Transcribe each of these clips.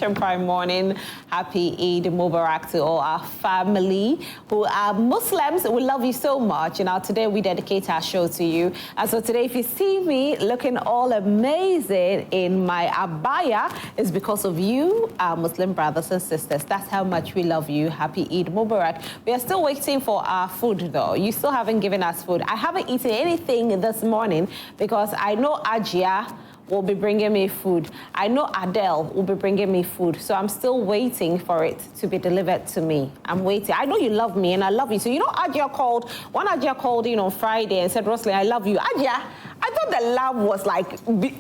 Nation Prime Morning. Happy Eid Mubarak to all our family who are Muslims. We love you so much. And now today we dedicate our show to you. And so today, if you see me looking all amazing in my abaya, it's because of you, our Muslim brothers and sisters. That's how much we love you. Happy Eid Mubarak. We are still waiting for our food, though. You still haven't given us food. I haven't eaten anything this morning because I know Ajia will be bringing me food. I know Adele will be bringing me food. So I'm still waiting for it to be delivered to me. I'm waiting. I know you love me and I love you. So you know Ajia called, when Ajia called in on Friday and said, Roslyn, I love you. Ajia, I thought the love was like deep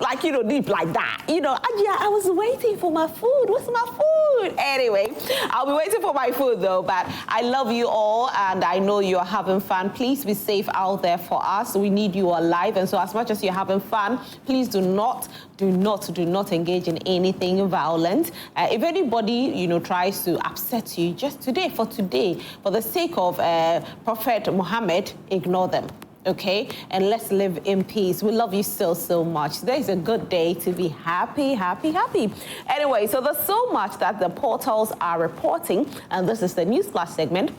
like that. Ajia, I was waiting for my food. What's my food? Anyway, I'll be waiting for my food though, but I love you all and I know you're having fun. Please be safe out there for us. We need you alive. And so as much as you're having fun, please do not engage in anything violent. If anybody, tries to upset you, just today, for the sake of Prophet Muhammad, ignore them. Okay, and let's live in peace. We love you so much. Today is a good day to be happy. Anyway, so there's so much that the portals are reporting, and this is the News Flash segment.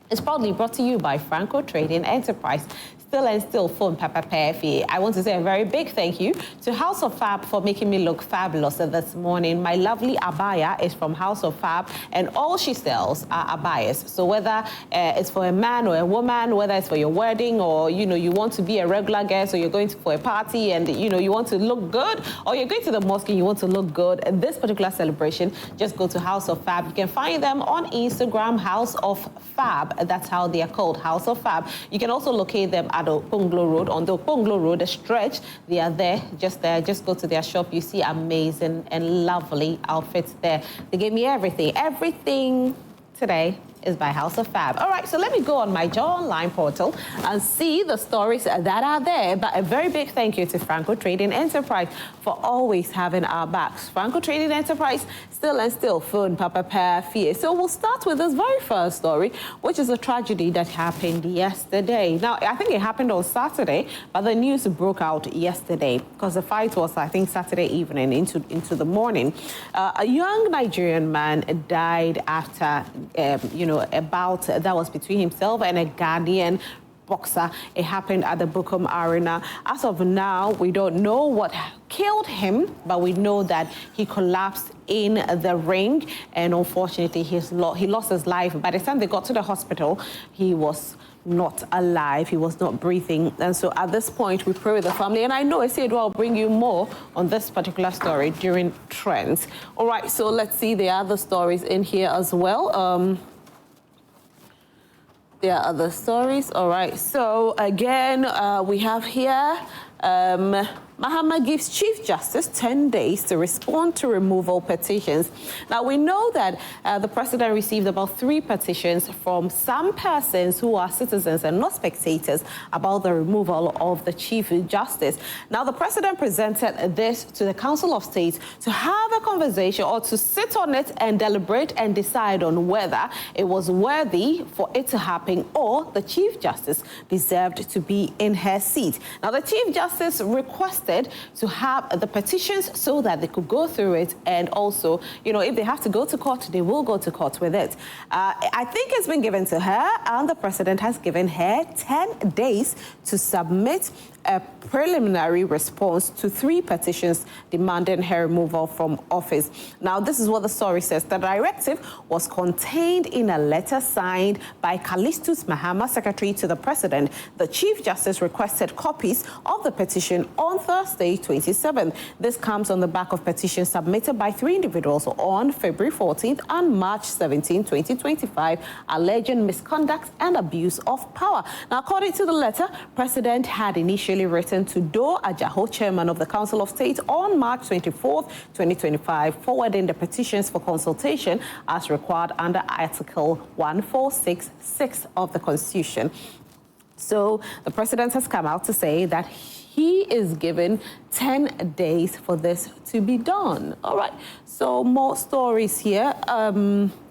It's proudly brought to you by Franco Trading Enterprise. Still phone Papa Pefi. I want to say a very big thank you to House of Fab for making me look fabulous this morning. My lovely abaya is from House of Fab, and all she sells are abayas. So whether it's for a man or a woman, whether it's for your wedding or you want to be a regular guest or you're going for a party and you want to look good, or you're going to the mosque and you want to look good, this particular celebration, just go to House of Fab. You can find them on Instagram, House of Fab. That's how they are called, House of Fab. You can also locate them at Oponglo Road, on the Oponglo Road, the stretch. They are there. Just go to their shop. You see amazing and lovely outfits there. They gave me everything today is by House of Fab. All right, so let me go on my Joy Online portal and see the stories that are there. But a very big thank you to Franco Trading Enterprise for always having our backs. Franco Trading Enterprise, still phone Papa Pefi. So we'll start with this very first story, which is a tragedy that happened yesterday. Now, I think it happened on Saturday, but the news broke out yesterday because the fight was, I think, Saturday evening into the morning. A young Nigerian man died after, a bout that was between himself and a Ghanaian boxer. It happened at the Bukom Arena. As of now, we don't know what killed him, but we know that he collapsed in the ring, and unfortunately, he lost his life. By the time they got to the hospital, he was not alive. He was not breathing. And so at this point, we pray with the family. And I know I said, well, I'll bring you more on this particular story during Trends. All right, so let's see the other stories in here as well. There are other stories. All right. So again, we have here Mahama gives Chief Justice 10 days to respond to removal petitions. Now, we know that the president received about 3 petitions from some persons who are citizens and not spectators about the removal of the Chief Justice. Now, the president presented this to the Council of State to have a conversation or to sit on it and deliberate and decide on whether it was worthy for it to happen or the Chief Justice deserved to be in her seat. Now, the Chief Justice requested to have the petitions so that they could go through it, and also, if they have to go to court, they will go to court with it. I think it's been given to her, and the president has given her 10 days to submit a preliminary response to 3 petitions demanding her removal from office. Now, this is what the story says. The directive was contained in a letter signed by Callistus Mahama, Secretary to the President. The Chief Justice requested copies of the petition on Thursday, 27th. This comes on the back of petitions submitted by 3 individuals on February 14th and March 17, 2025, alleging misconduct and abuse of power. Now, according to the letter, President had initially written to Do Ajaho, chairman of the Council of State, on March 24th, 2025, forwarding the petitions for consultation as required under Article 1466 of the Constitution. So the president has come out to say that he is given 10 days for this to be done. All right, so more stories here.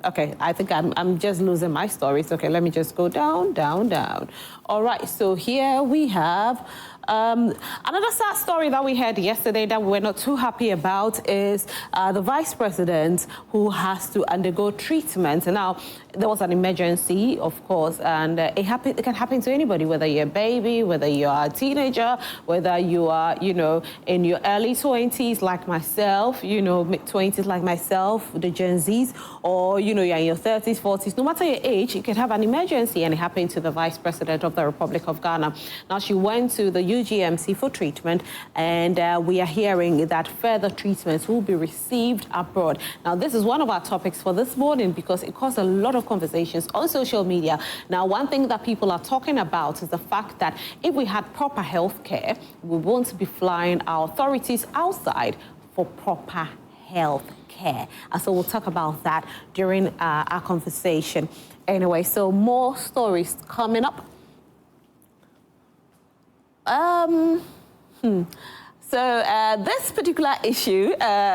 Okay, I think I'm just losing my stories. Okay, let me just go down, down, down. All right, so here we have another sad story that we heard yesterday that we're not too happy about is the vice president who has to undergo treatment. Now, there was an emergency, of course, and it can happen to anybody, whether you're a baby, whether you are a teenager, whether you are, you know, in your early 20s like myself, you know, mid-20s like myself, the Gen Zs, or, you know, you're in your 30s, 40s. No matter your age, you can have an emergency, and it happened to the vice president of the Republic of Ghana. Now, she went to the UGMC for treatment, and we are hearing that further treatments will be received abroad. Now, this is one of our topics for this morning because it caused a lot of conversations on social media. Now, one thing that people are talking about is the fact that if we had proper health care, we won't be flying our authorities outside for proper health care. And so we'll talk about that during our conversation. Anyway, so more stories coming up. So this particular issue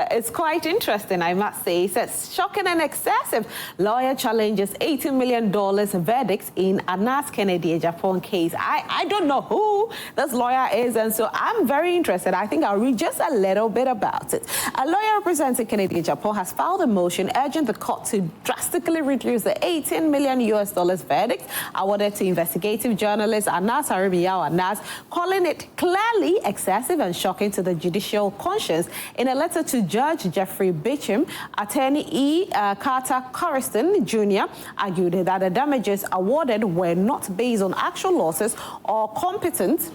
is quite interesting, I must say. It says, shocking and excessive. Lawyer challenges $18 million verdicts in Anas Kennedy Japan case. I don't know who this lawyer is, and so I'm very interested. I think I'll read just a little bit about it. A lawyer representing Kennedy Japan has filed a motion urging the court to drastically reduce the $18 million verdict awarded to investigative journalist Anas Anas, calling it clearly excessive and shocking to the judicial conscience. In a letter to Judge Jeffrey Beecham, attorney E. Carter Corriston Jr. argued that the damages awarded were not based on actual losses or competent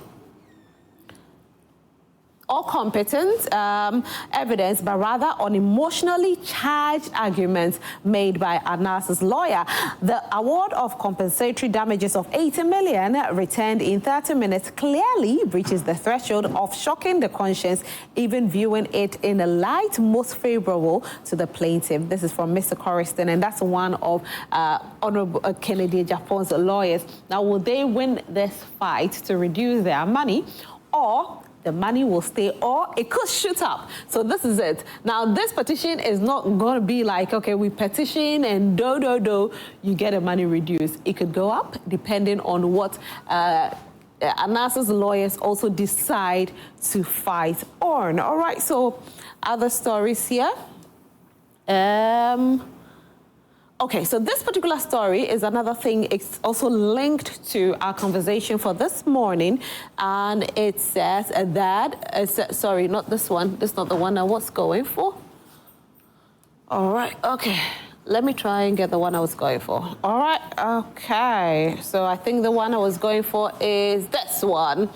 evidence, but rather on emotionally charged arguments made by Anas's lawyer. The award of compensatory damages of $80 million returned in 30 minutes clearly breaches the threshold of shocking the conscience, even viewing it in a light most favorable to the plaintiff. This is from Mr. Corriston, and that's one of Honorable Kennedy Japan's lawyers. Now, will they win this fight to reduce their money, or the money will stay, or it could shoot up? So this is it. Now, this petition is not going to be like, okay, we petition and you get the money reduced. It could go up depending on what Anas's lawyers also decide to fight on. All right, so other stories here. Okay, so this particular story is another thing. It's also linked to our conversation for this morning. And it says that, sorry, not this one. This is not the one I was going for. All right, okay. Let me try and get the one I was going for. All right, okay. So I think the one I was going for is this one.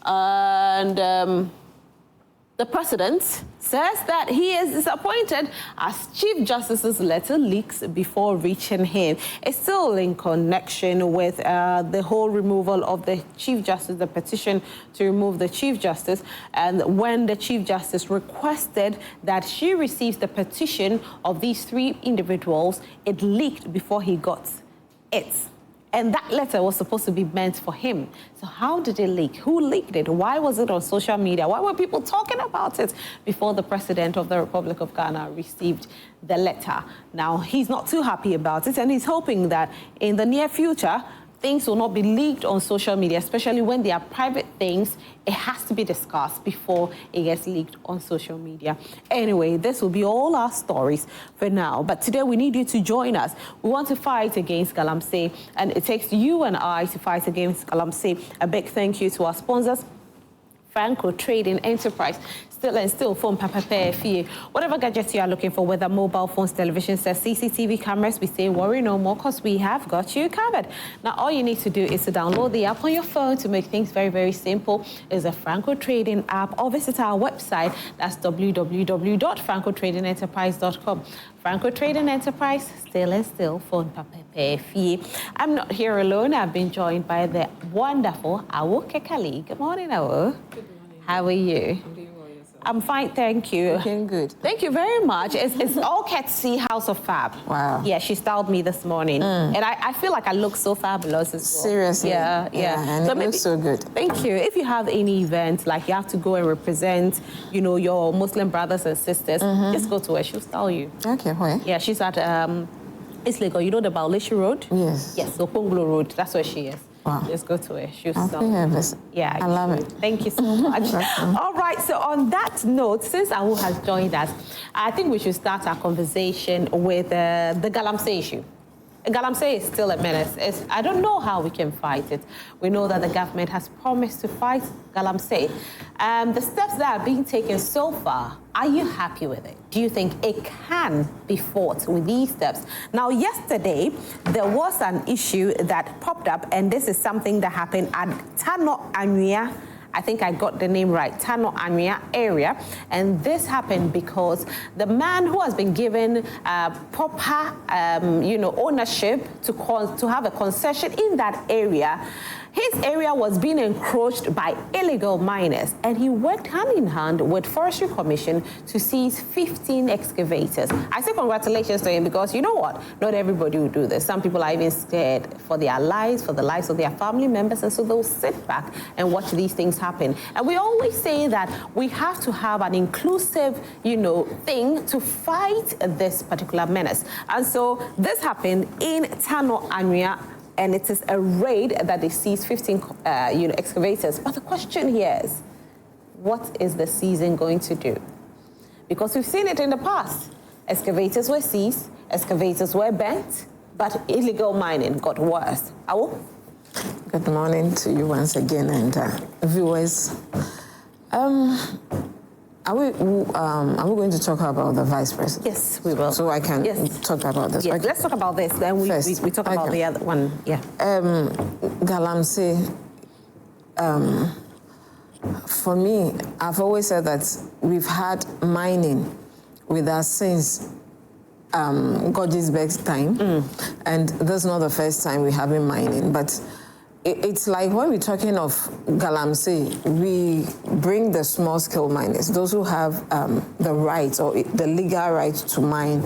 And the president says that he is disappointed as Chief Justice's letter leaks before reaching him. It's still in connection with the whole removal of the Chief Justice, the petition to remove the Chief Justice. And when the Chief Justice requested that she receives the petition of these three individuals, it leaked before he got it. And that letter was supposed to be meant for him. So how did it leak? Who leaked it? Why was it on social media? Why were people talking about it before the president of the Republic of Ghana received the letter? Now, he's not too happy about it, and he's hoping that in the near future, things will not be leaked on social media, especially when they are private things. It has to be discussed before it gets leaked on social media. Anyway, this will be all our stories for now. But today we need you to join us. We want to fight against galamsey, and it takes you and I to fight against galamsey. A big thank you to our sponsors, Franco Trading Enterprise. Still phone fee. Whatever gadgets you are looking for, whether mobile phones, television sets, CCTV cameras, we say worry no more because we have got you covered. Now, all you need to do is to download the app on your phone to make things very, very simple. It's a Franco Trading app, or visit our website. That's www.francotradingenterprise.com. Franco Trading Enterprise, still phone fee. I'm not here alone. I've been joined by the wonderful Awo Kekali. Good morning, Awo. Good morning. How are you? I'm doing well, yourself. I'm fine, thank you. Looking good. Thank you very much. It's all courtesy House of Fab. Wow. Yeah, she styled me this morning. And I feel like I look so fabulous as well. Seriously? Yeah. And so it looks so good. Thank you. If you have any event, like you have to go and represent, you know, your Muslim brothers and sisters, just go to her. She'll style you. Okay, where? Yeah, she's at It's legal. You know the Baulishi Road? Yes. Yes, Oponglo Road. That's where she is. Wow. Let's go to her. She'll Yeah, I love it. Thank you so much. All right, so on that note, since Awu has joined us, I think we should start our conversation with the Galamsey issue. Galamsey is still a menace. I don't know how we can fight it. We know that the government has promised to fight Galamsey. The steps that are being taken so far, are you happy with it? Do you think it can be fought with these steps? Now, yesterday, there was an issue that popped up, and this is something that happened at Tano Anwea. I think I got the name right, Tano Anwea area. And this happened because the man who has been given proper, ownership to have a concession in that area, his area was being encroached by illegal miners, and he worked hand in hand with Forestry Commission to seize 15 excavators. I say congratulations to him because you know what? Not everybody will do this. Some people are even scared for their lives, for the lives of their family members, and so they'll sit back and watch these things happen. And we always say that we have to have an inclusive, thing to fight this particular menace. And so this happened in Tano Anwea, and it is a raid that they seized 15 excavators. But the question here is, what is the seizing going to do? Because we've seen it in the past. Excavators were seized, excavators were bent, but illegal mining got worse. Awo? Good morning to you once again, and viewers. Are we going to talk about the vice president? Yes, we will. So I can talk about this. Yes, okay. Let's talk about this. Then we talk about the other one. Yeah. Galamsey. For me, I've always said that we've had mining with us since Godisberg's time, and that's not the first time we're having mining, but it's like when we're talking of Galamsey, we bring the small-scale miners, those who have the right or the legal right to mine.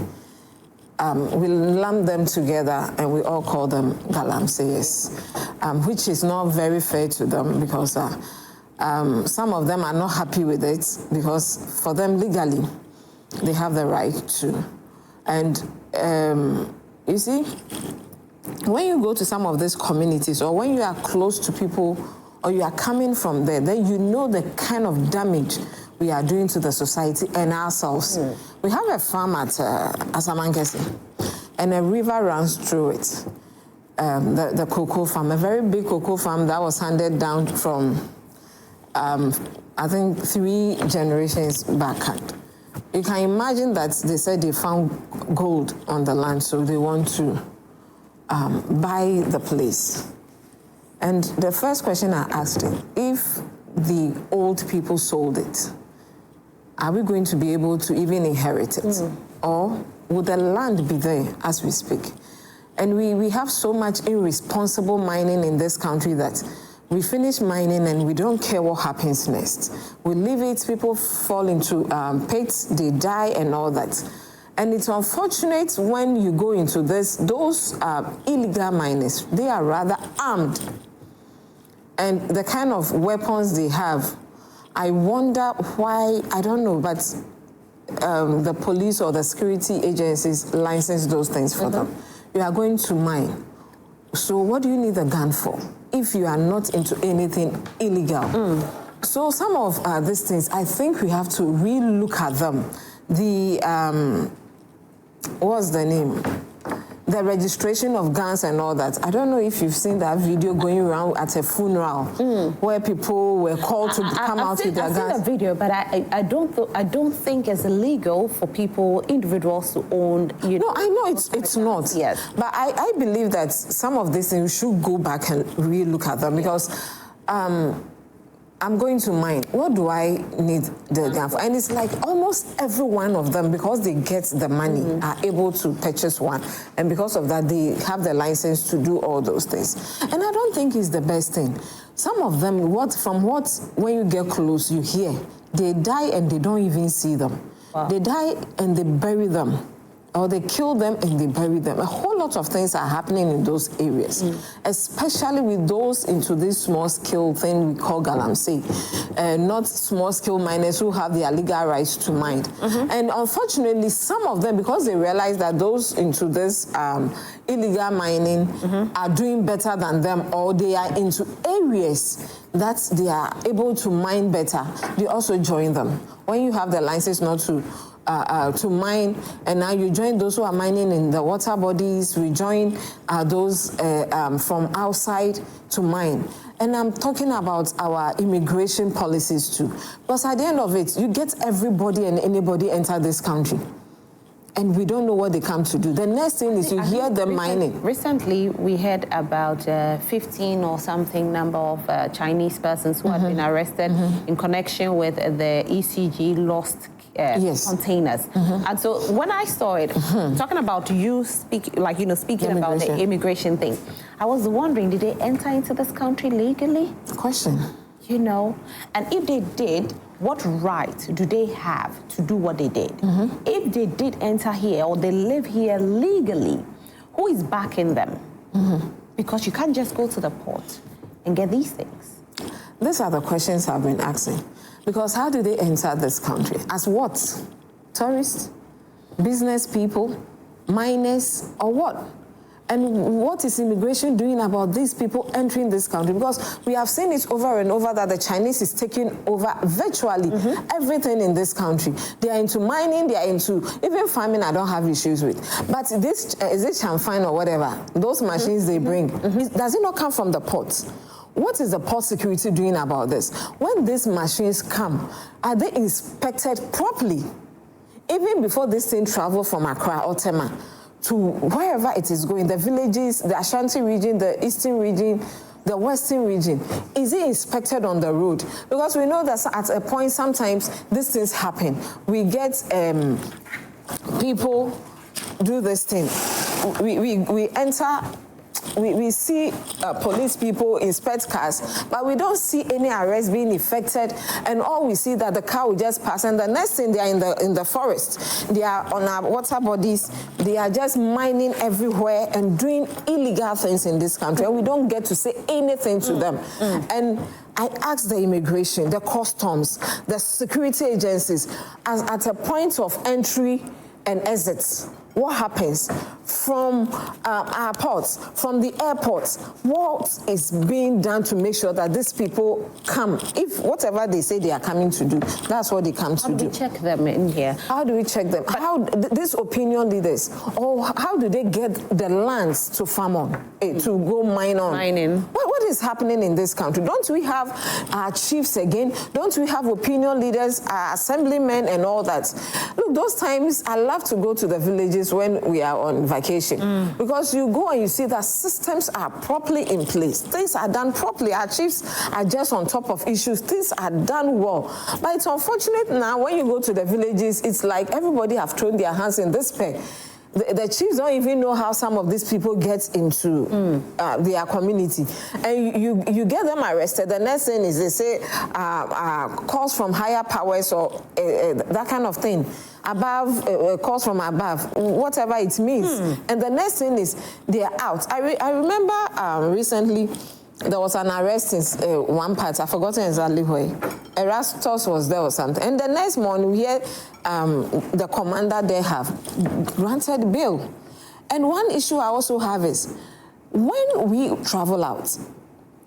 We lump them together and we all call them Galamseyers, which is not very fair to them because some of them are not happy with it because for them legally, they have the right to. And you see, when you go to some of these communities or when you are close to people or you are coming from there, then you know the kind of damage we are doing to the society and ourselves. We have a farm at Asamankesi, and a river runs through it. The cocoa farm, a very big cocoa farm that was handed down from, I think, 3 generations back. You can imagine that they said they found gold on the land, so they want to buy the place. And the first question I asked him, if the old people sold it, are we going to be able to even inherit it? Or would the land be there as we speak? And we have so much irresponsible mining in this country that we finish mining and we don't care what happens next. We leave it, people fall into pits, they die and all that. And it's unfortunate when you go into this, those illegal miners, they are rather armed. And the kind of weapons they have, I wonder why, I don't know, but the police or the security agencies license those things for them. You are going to mine. So what do you need a gun for if you are not into anything illegal? So some of these things, I think we have to re-look at them. The, what's the name? The registration of guns and all that. I don't know if you've seen that video going around at a funeral where people were called to come out with their guns. I've seen the video, but I don't think it's illegal for people, individuals to own. No, I know it's not. Yes, but I believe that some of these things should go back and re-look at them because. I'm going to mine. What do I need the gun for? And it's like almost every one of them, because they get the money, are able to purchase one. And because of that, they have the license to do all those things. And I don't think it's the best thing. Some of them, when you get close, you hear, they die and they don't even see them. Wow. They die and they bury them. or they kill them and they bury them. A whole lot of things are happening in those areas, especially with those into this small-scale thing we call galamsey, not small-scale miners who have their legal rights to mine. And unfortunately, some of them, because they realize that those into this illegal mining are doing better than them, or they are into areas that they are able to mine better, they also join them. When you have the license not to mine, and now you join those who are mining in the water bodies, we join those from outside to mine. And I'm talking about our immigration policies too. Because at the end of it, you get everybody and anybody enter this country, and we don't know what they come to do. The next thing is you hear them mining. Recently, we heard about 15 or something number of Chinese persons who had been arrested in connection with the ECG lost containers. And so when I saw it, talking about you speaking about the immigration thing, I was wondering, did they enter into this country legally? Question. You know, and if they did, what right do they have to do what they did? If they did enter here or they live here legally, who is backing them? Because you can't just go to the port and get these things. These are the questions I've been asking. Because how do they enter this country? As what? Tourists? Business people? Miners? Or what? And what is immigration doing about these people entering this country? Because we have seen it over and over that the Chinese is taking over virtually everything in this country. They are into mining, they are into, even farming I don't have issues with. But this, is it champagne or whatever, those machines they bring, does it not come from the ports? What is the port security doing about this? When these machines come, are they inspected properly? Even before this thing travel from Accra or Tema to wherever it is going, the villages, the Ashanti region, the eastern region, the western region, is it inspected on the road? Because we know that at a point, sometimes these things happen. We get people do this thing. We enter, we see police people inspect cars, but we don't see any arrest being effected, and all we see that the car will just pass, and the next thing they are in the forest, they are on our water bodies, they are just mining everywhere and doing illegal things in this country, and we don't get to say anything to them. And I asked the immigration, the customs, the security agencies, as at a point of entry and exits, what happens from our ports, from the airports? What is being done to make sure that these people come? If whatever they say they are coming to do, that's what they come to do. How do we check them in here? How do we check them? How these opinion leaders, or how do they get the lands to farm on, to go mine on? Mining. What is happening in this country? Don't we have our chiefs again? Don't we have opinion leaders, our assemblymen and all that? Look, those times I love to go to the villages when we are on vacation, because you go and you see that systems are properly in place. Things are done properly. Our chiefs are just on top of issues. Things are done well. But it's unfortunate now when you go to the villages, it's like everybody have thrown their hands in this peg. The chiefs don't even know how some of these people get into their community. And you get them arrested. The next thing is they say calls from higher powers or that kind of thing. Above, calls from above, whatever it means. And the next thing is they are out. I remember recently there was an arrest in one part, I've forgotten exactly where. Erastus was there or something. And the next morning we hear the commander there have granted bail. And one issue I also have is when we travel out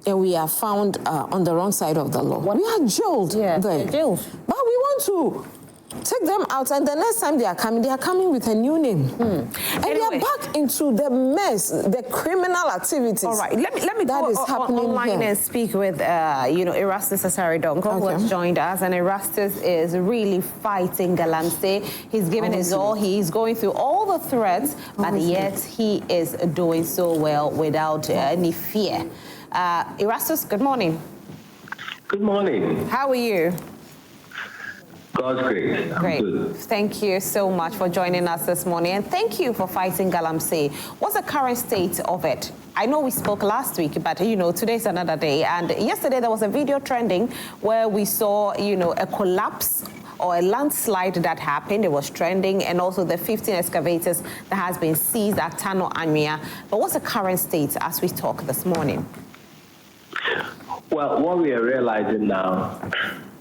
and we are found on the wrong side of the law, we are jailed there. Jailed. But we want to take them out, and the next time they are coming with a new name. And they are back into the mess, the criminal activities. All right, let me go online and speak with Erastus Asare Donkor, who has joined us. And Erastus is really fighting galamsey. He's given his all. He's going through all the threats, but yet he is doing so well without any fear. Erastus, good morning. Good morning. How are you? God's grace. Great. Good. Thank you so much for joining us this morning, and thank you for fighting galamsey. What's the current state of it? I know we spoke last week, but today's another day. And yesterday there was a video trending where we saw a collapse or a landslide that happened. It was trending, and also the 15 excavators that has been seized at Tano Anyia. But what's the current state as we talk this morning? Well, what we are realizing now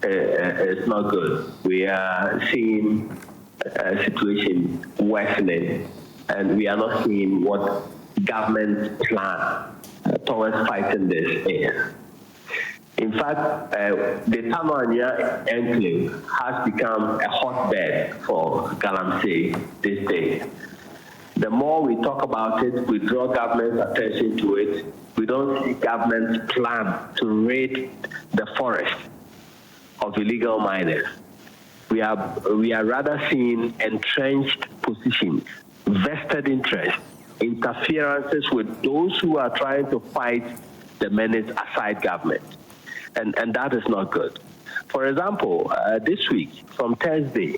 is not good. We are seeing a situation worsening, and we are not seeing what government plan towards fighting this is. In fact, the Tano Anyia enclave has become a hotbed for Galamsey these days. The more we talk about it, we draw government's attention to it, we don't see government's plan to raid the forest of illegal miners. We are rather seeing entrenched positions, vested interests, interferences with those who are trying to fight the menace aside government. And that is not good. For example, this week, from Thursday,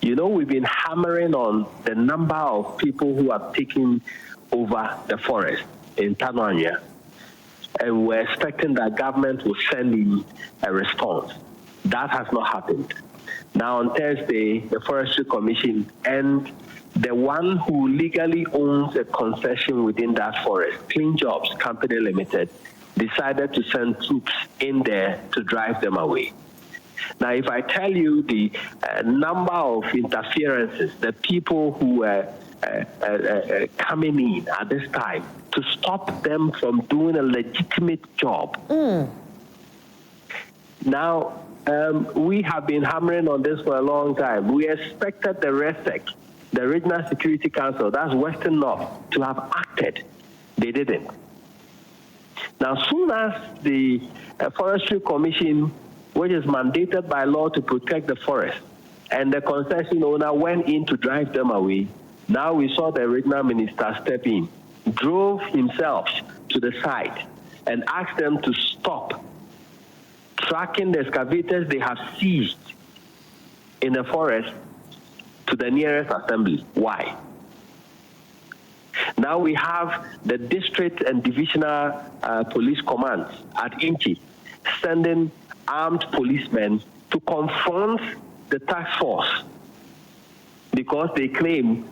we've been hammering on the number of people who have taken over the forest in Tano Anyia, and we're expecting that government will send in a response. That has not happened. Now, on Thursday, the Forestry Commission and the one who legally owns a concession within that forest, Clean Jobs Company Limited, decided to send troops in there to drive them away. Now, if I tell you the number of interferences, the people who were coming in at this time to stop them from doing a legitimate job. Now, we have been hammering on this for a long time. We expected the RESEC, the Regional Security Council, that's Western North, to have acted. They didn't. Now, soon as the Forestry Commission, which is mandated by law to protect the forest, and the concession owner went in to drive them away, now we saw the regional minister step in, drove himself to the site, and asked them to stop tracking the excavators they have seized in the forest to the nearest assembly. Why? Now we have the district and divisional police commands at Inchi sending armed policemen to confront the task force because they claim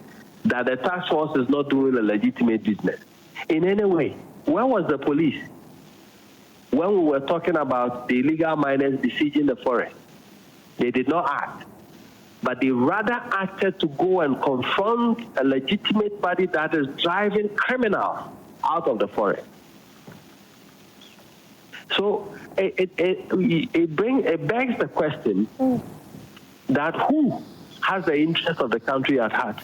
that the task force is not doing a legitimate business. In any way, where was the police when we were talking about the illegal miners besieging the forest? They did not act, but they rather acted to go and confront a legitimate body that is driving criminals out of the forest. So it begs the question that who has the interest of the country at heart?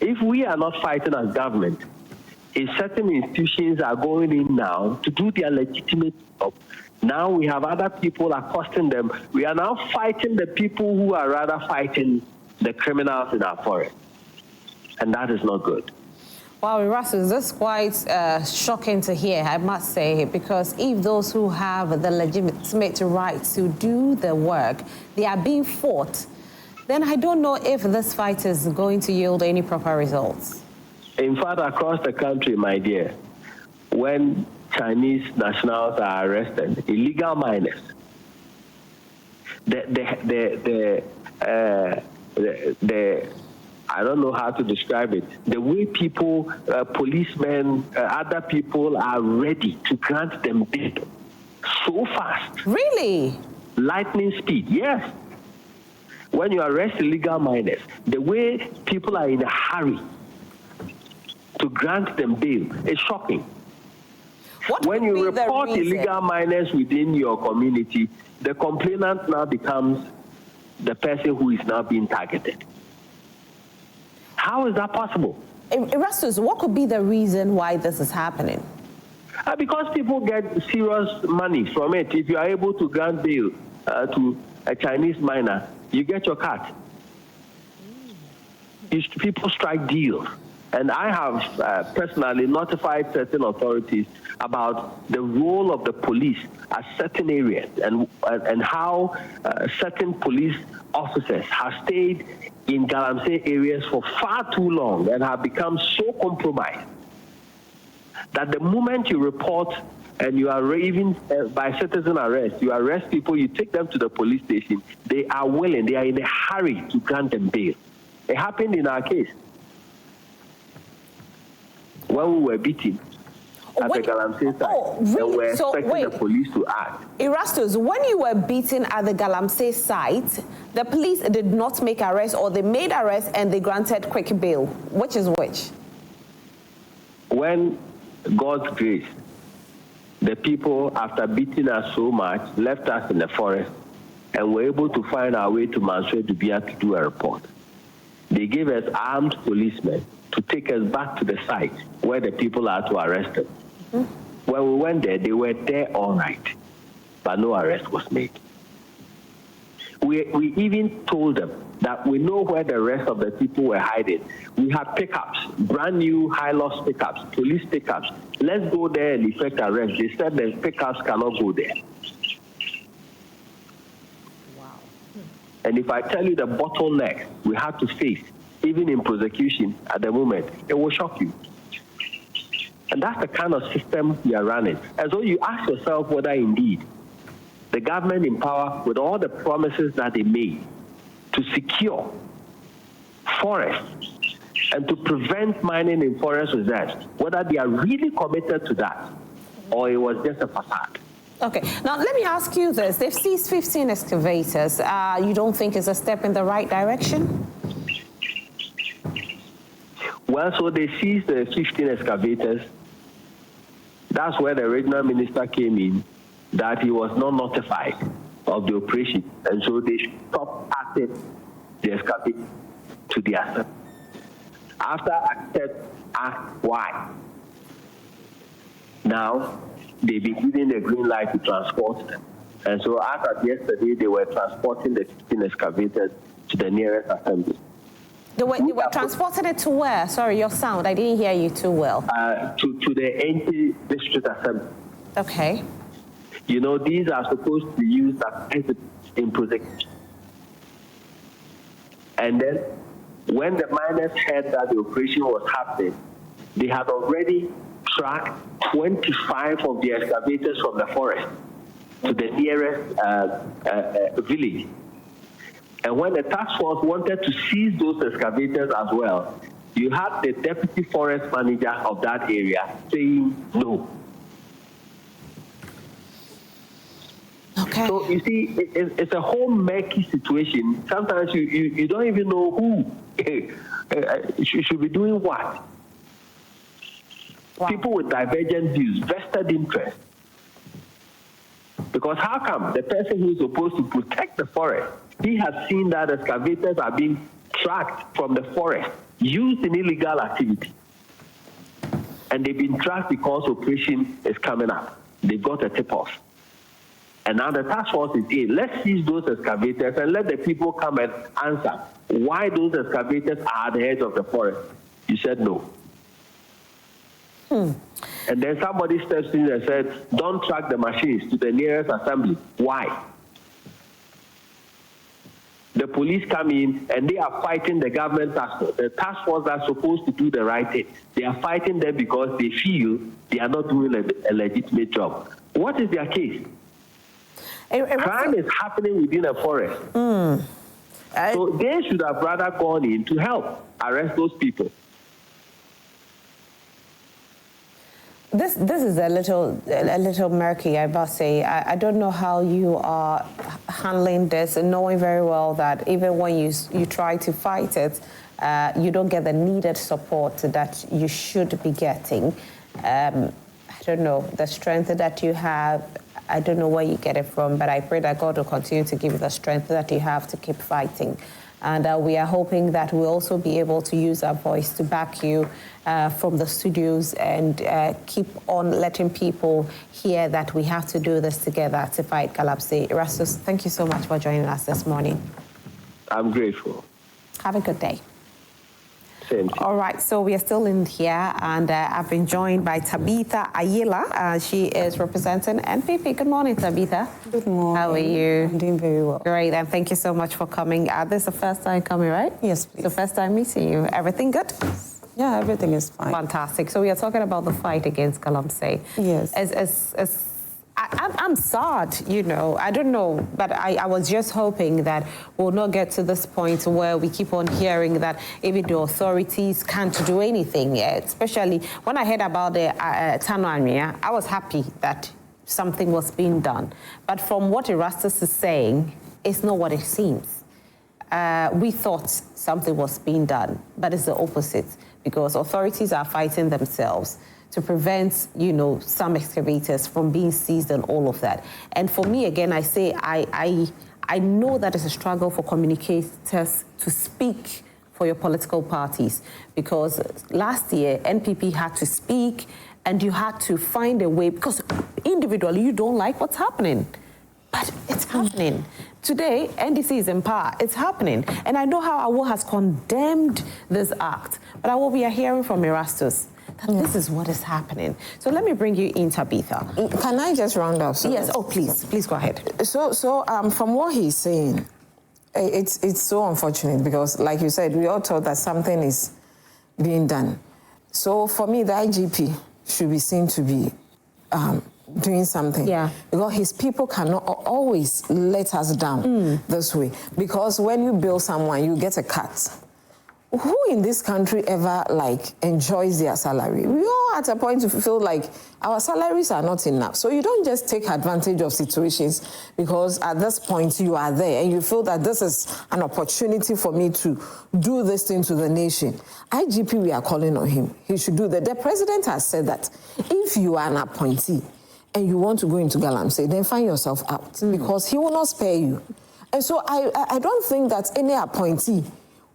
If we are not fighting as government, if certain institutions are going in now to do their legitimate job, now we have other people accosting them. We are now fighting the people who are rather fighting the criminals in our forest. And that is not good. Wow, Erastus, this is quite shocking to hear, I must say, because if those who have the legitimate right to do the work, they are being fought, then I don't know if this fight is going to yield any proper results. In fact, across the country, my dear, when Chinese nationals are arrested, illegal miners, I don't know how to describe it. The way people, policemen, other people are ready to grant them bail so fast. Really? Lightning speed, yes. When you arrest illegal miners, the way people are in a hurry to grant them bail is shocking. When you report illegal miners within your community, the complainant now becomes the person who is now being targeted. How is that possible? Erastus, what could be the reason why this is happening? Because people get serious money from it. If you are able to grant bail to a Chinese miner, you get your cut. People strike deals. And I have personally notified certain authorities about the role of the police at certain areas and how certain police officers have stayed in Galamsey areas for far too long and have become so compromised that the moment you report and you are even by citizen arrest, you arrest people, you take them to the police station, they are willing, they are in a hurry to grant them bail. It happened in our case. When we were beaten at the Galamsey site, really? and we were So, expecting the police to act. Erastus, when you were beaten at the Galamsey site, the police did not make arrests, or they made arrests and they granted quick bail. Which is which? When God's grace, the people, after beating us so much, left us in the forest and were able to find our way to Mansour Dubia to do a report. They gave us armed policemen to take us back to the site where the people are to arrest them. Mm-hmm. When we went there, they were there all night, but no arrest was made. We even told them that we know where the rest of the people were hiding. We had pickups, brand new high-loss pickups, police pickups. Let's go there and effect arrest. They said the pickups cannot go there. Wow. And if I tell you the bottleneck we had to face, even in prosecution at the moment, it will shock you. And that's the kind of system we are running. And so you ask yourself whether indeed the government in power, with all the promises that they made to secure forests and to prevent mining in forest reserves, whether they are really committed to that or it was just a facade. Okay, now let me ask you this. They've seized 15 excavators. You don't think it's a step in the right direction? Well, so they seized the 15 excavators. That's where the regional minister came in, that he was not notified of the operation. And so they stopped acting the excavator to the asset. After act why? Now, they've been given the green light to transport them. And so as of yesterday, they were transporting the 15 excavators to the nearest assembly. They were transporting it to where? Sorry, your sound, I didn't hear you too well. To the NT District Assembly. Okay. You know, these are supposed to be used as evidence in prosecution. And then, when the miners heard that the operation was happening, they had already tracked 25 of the excavators from the forest to the nearest village. And when the task force wanted to seize those excavators as well, you had the deputy forest manager of that area saying no. Okay. So you see, it's a whole murky situation. Sometimes you don't even know who should be doing what. Wow. People with divergent views, vested interest. Because how come the person who is supposed to protect the forest, he has seen that excavators are being tracked from the forest, used in illegal activity. And they've been tracked because operation is coming up. They've got a tip-off. And now the task force is in. Let's seize those excavators and let the people come and answer why those excavators are at the edge of the forest. You said no. And then somebody steps in and said, don't track the machines to the nearest assembly. Why? The police come in and they are fighting the government task force. The task force that's supposed to do the right thing. They are fighting them because they feel they are not doing a legitimate job. What is their case? Crime is happening within a forest. So they should have rather gone in to help arrest those people. This is a little murky, I must say. I don't know how you are handling this, and knowing very well that even when you try to fight it, you don't get the needed support that you should be getting. I don't know, the strength that you have, I don't know where you get it from, but I pray that God will continue to give you the strength that you have to keep fighting. And we are hoping that we'll also be able to use our voice to back you from the studios and keep on letting people hear that we have to do this together to fight Galamsey. Erastus, thank you so much for joining us this morning. I'm grateful. Have a good day. Same to you. All right, so we are still in here, and I've been joined by Tabitha Ayila. She is representing NPP. Good morning, Tabitha. Good morning. How are you? I'm doing very well. Great, and thank you so much for coming. This is the first time coming, right? Yes, please. The first time meeting you. Everything good? Yeah, everything is fine. Fantastic. So we are talking about the fight against Galamsey. Yes. I'm sad, you know. I don't know, but I was just hoping that we'll not get to this point where we keep on hearing that even the authorities can't do anything. Especially when I heard about the Tanwanya, I was happy that something was being done. But from what Erastus is saying, it's not what it seems. We thought something was being done, but it's the opposite, because authorities are fighting themselves to prevent, you know, some excavators from being seized and all of that. And for me, again, I say I know that it's a struggle for communicators to speak for your political parties, because last year NPP had to speak and you had to find a way, because individually you don't like what's happening. But it's happening. Today, NDC is in power. It's happening. And I know how Awo has condemned this act. But Awo, we are hearing from Erastus that this is what is happening. So let me bring you in, Tabitha. Can I just round up? Yes. Oh, please. Please go ahead. So from what he's saying, it's so unfortunate because, like you said, we all thought that something is being done. So for me, the IGP should be seen to be doing something. Yeah. Because his people cannot always let us down this way. Because when you bill someone, you get a cut. Who in this country ever, enjoys their salary? We all at a point feel like our salaries are not enough. So you don't just take advantage of situations because at this point you are there and you feel that this is an opportunity for me to do this thing to the nation. IGP, we are calling on him. He should do that. The president has said that if you are an appointee and you want to go into Galamsey, then find yourself out because he will not spare you. And so I don't think that any appointee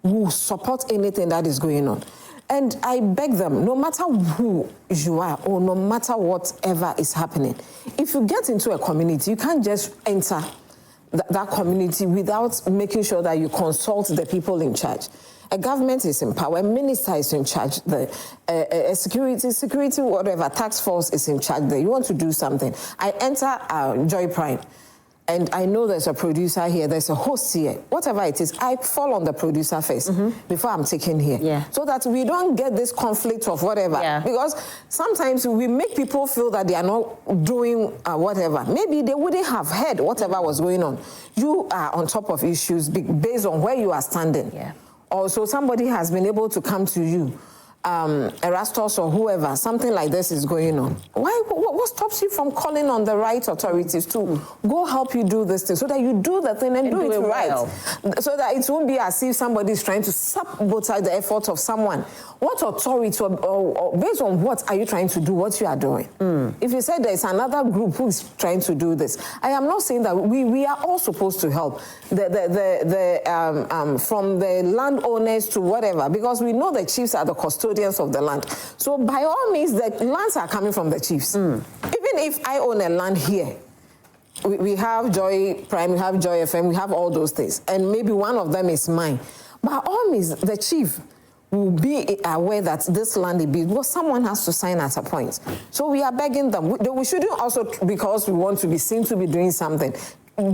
will support anything that is going on. And I beg them, no matter who you are or no matter whatever is happening, if you get into a community, you can't just enter that community without making sure that you consult the people in charge. A government is in power, a minister is in charge, the security, whatever, task force is in charge there. You want to do something. I enter Joy Prime. And I know there's a producer here, there's a host here, whatever it is, I fall on the producer first before I'm taken here. Yeah. So that we don't get this conflict of whatever. Yeah. Because sometimes we make people feel that they are not doing whatever. Maybe they wouldn't have heard whatever was going on. You are on top of issues based on where you are standing. Yeah. Also, somebody has been able to come to you, Erastus or whoever, something like this is going on. What stops you from calling on the right authorities to go help you do this thing so that you do the thing and do it right? Well. So that it won't be as if somebody is trying to sabotage the effort of someone. What authority or based on what are you trying to do what you are doing? If you said there's another group who is trying to do this, I am not saying that we are all supposed to help from the landowners to whatever, because we know the chiefs are the custodians of the land. So by all means, the lands are coming from the chiefs. Even if I own a land here, we have Joy Prime, we have Joy FM, we have all those things, and maybe one of them is mine. By all means, the chief will be aware that this land is built, because someone has to sign at a point. So we are begging them. We shouldn't also, because we want to be seen to be doing something,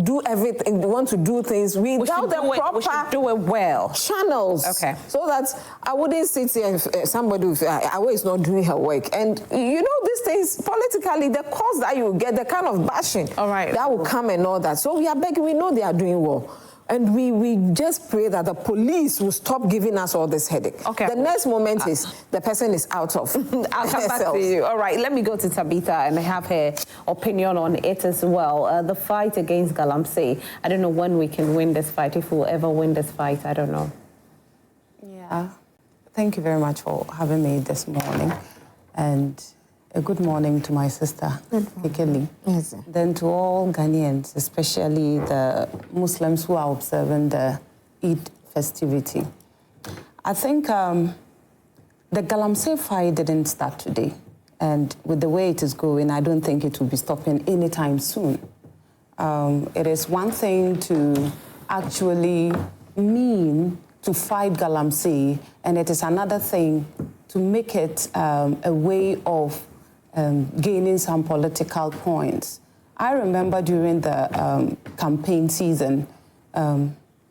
do everything, we want to do things without the proper, we should do it well, channels. Okay. So that I wouldn't sit here if somebody is not doing her work. And you know, these things, politically, the cause that you get, the kind of bashing that will come and all that. So we are begging, we know they are doing well. And we just pray that the police will stop giving us all this headache. Okay. The next moment is the person is out of. I'll come back to you. All right, let me go to Tabitha and have her opinion on it as well. The fight against Galamsey. I don't know when we can win this fight, if we'll ever win this fight. I don't know. Yeah. Thank you very much for having me this morning. And a good morning to my sister, Kekeli. Yes. Then to all Ghanaians, especially the Muslims who are observing the Eid festivity. I think the Galamsey fight didn't start today. And with the way it is going, I don't think it will be stopping anytime soon. It is one thing to actually mean to fight Galamsey, and it is another thing to make it a way of gaining some political points. I remember during the campaign season,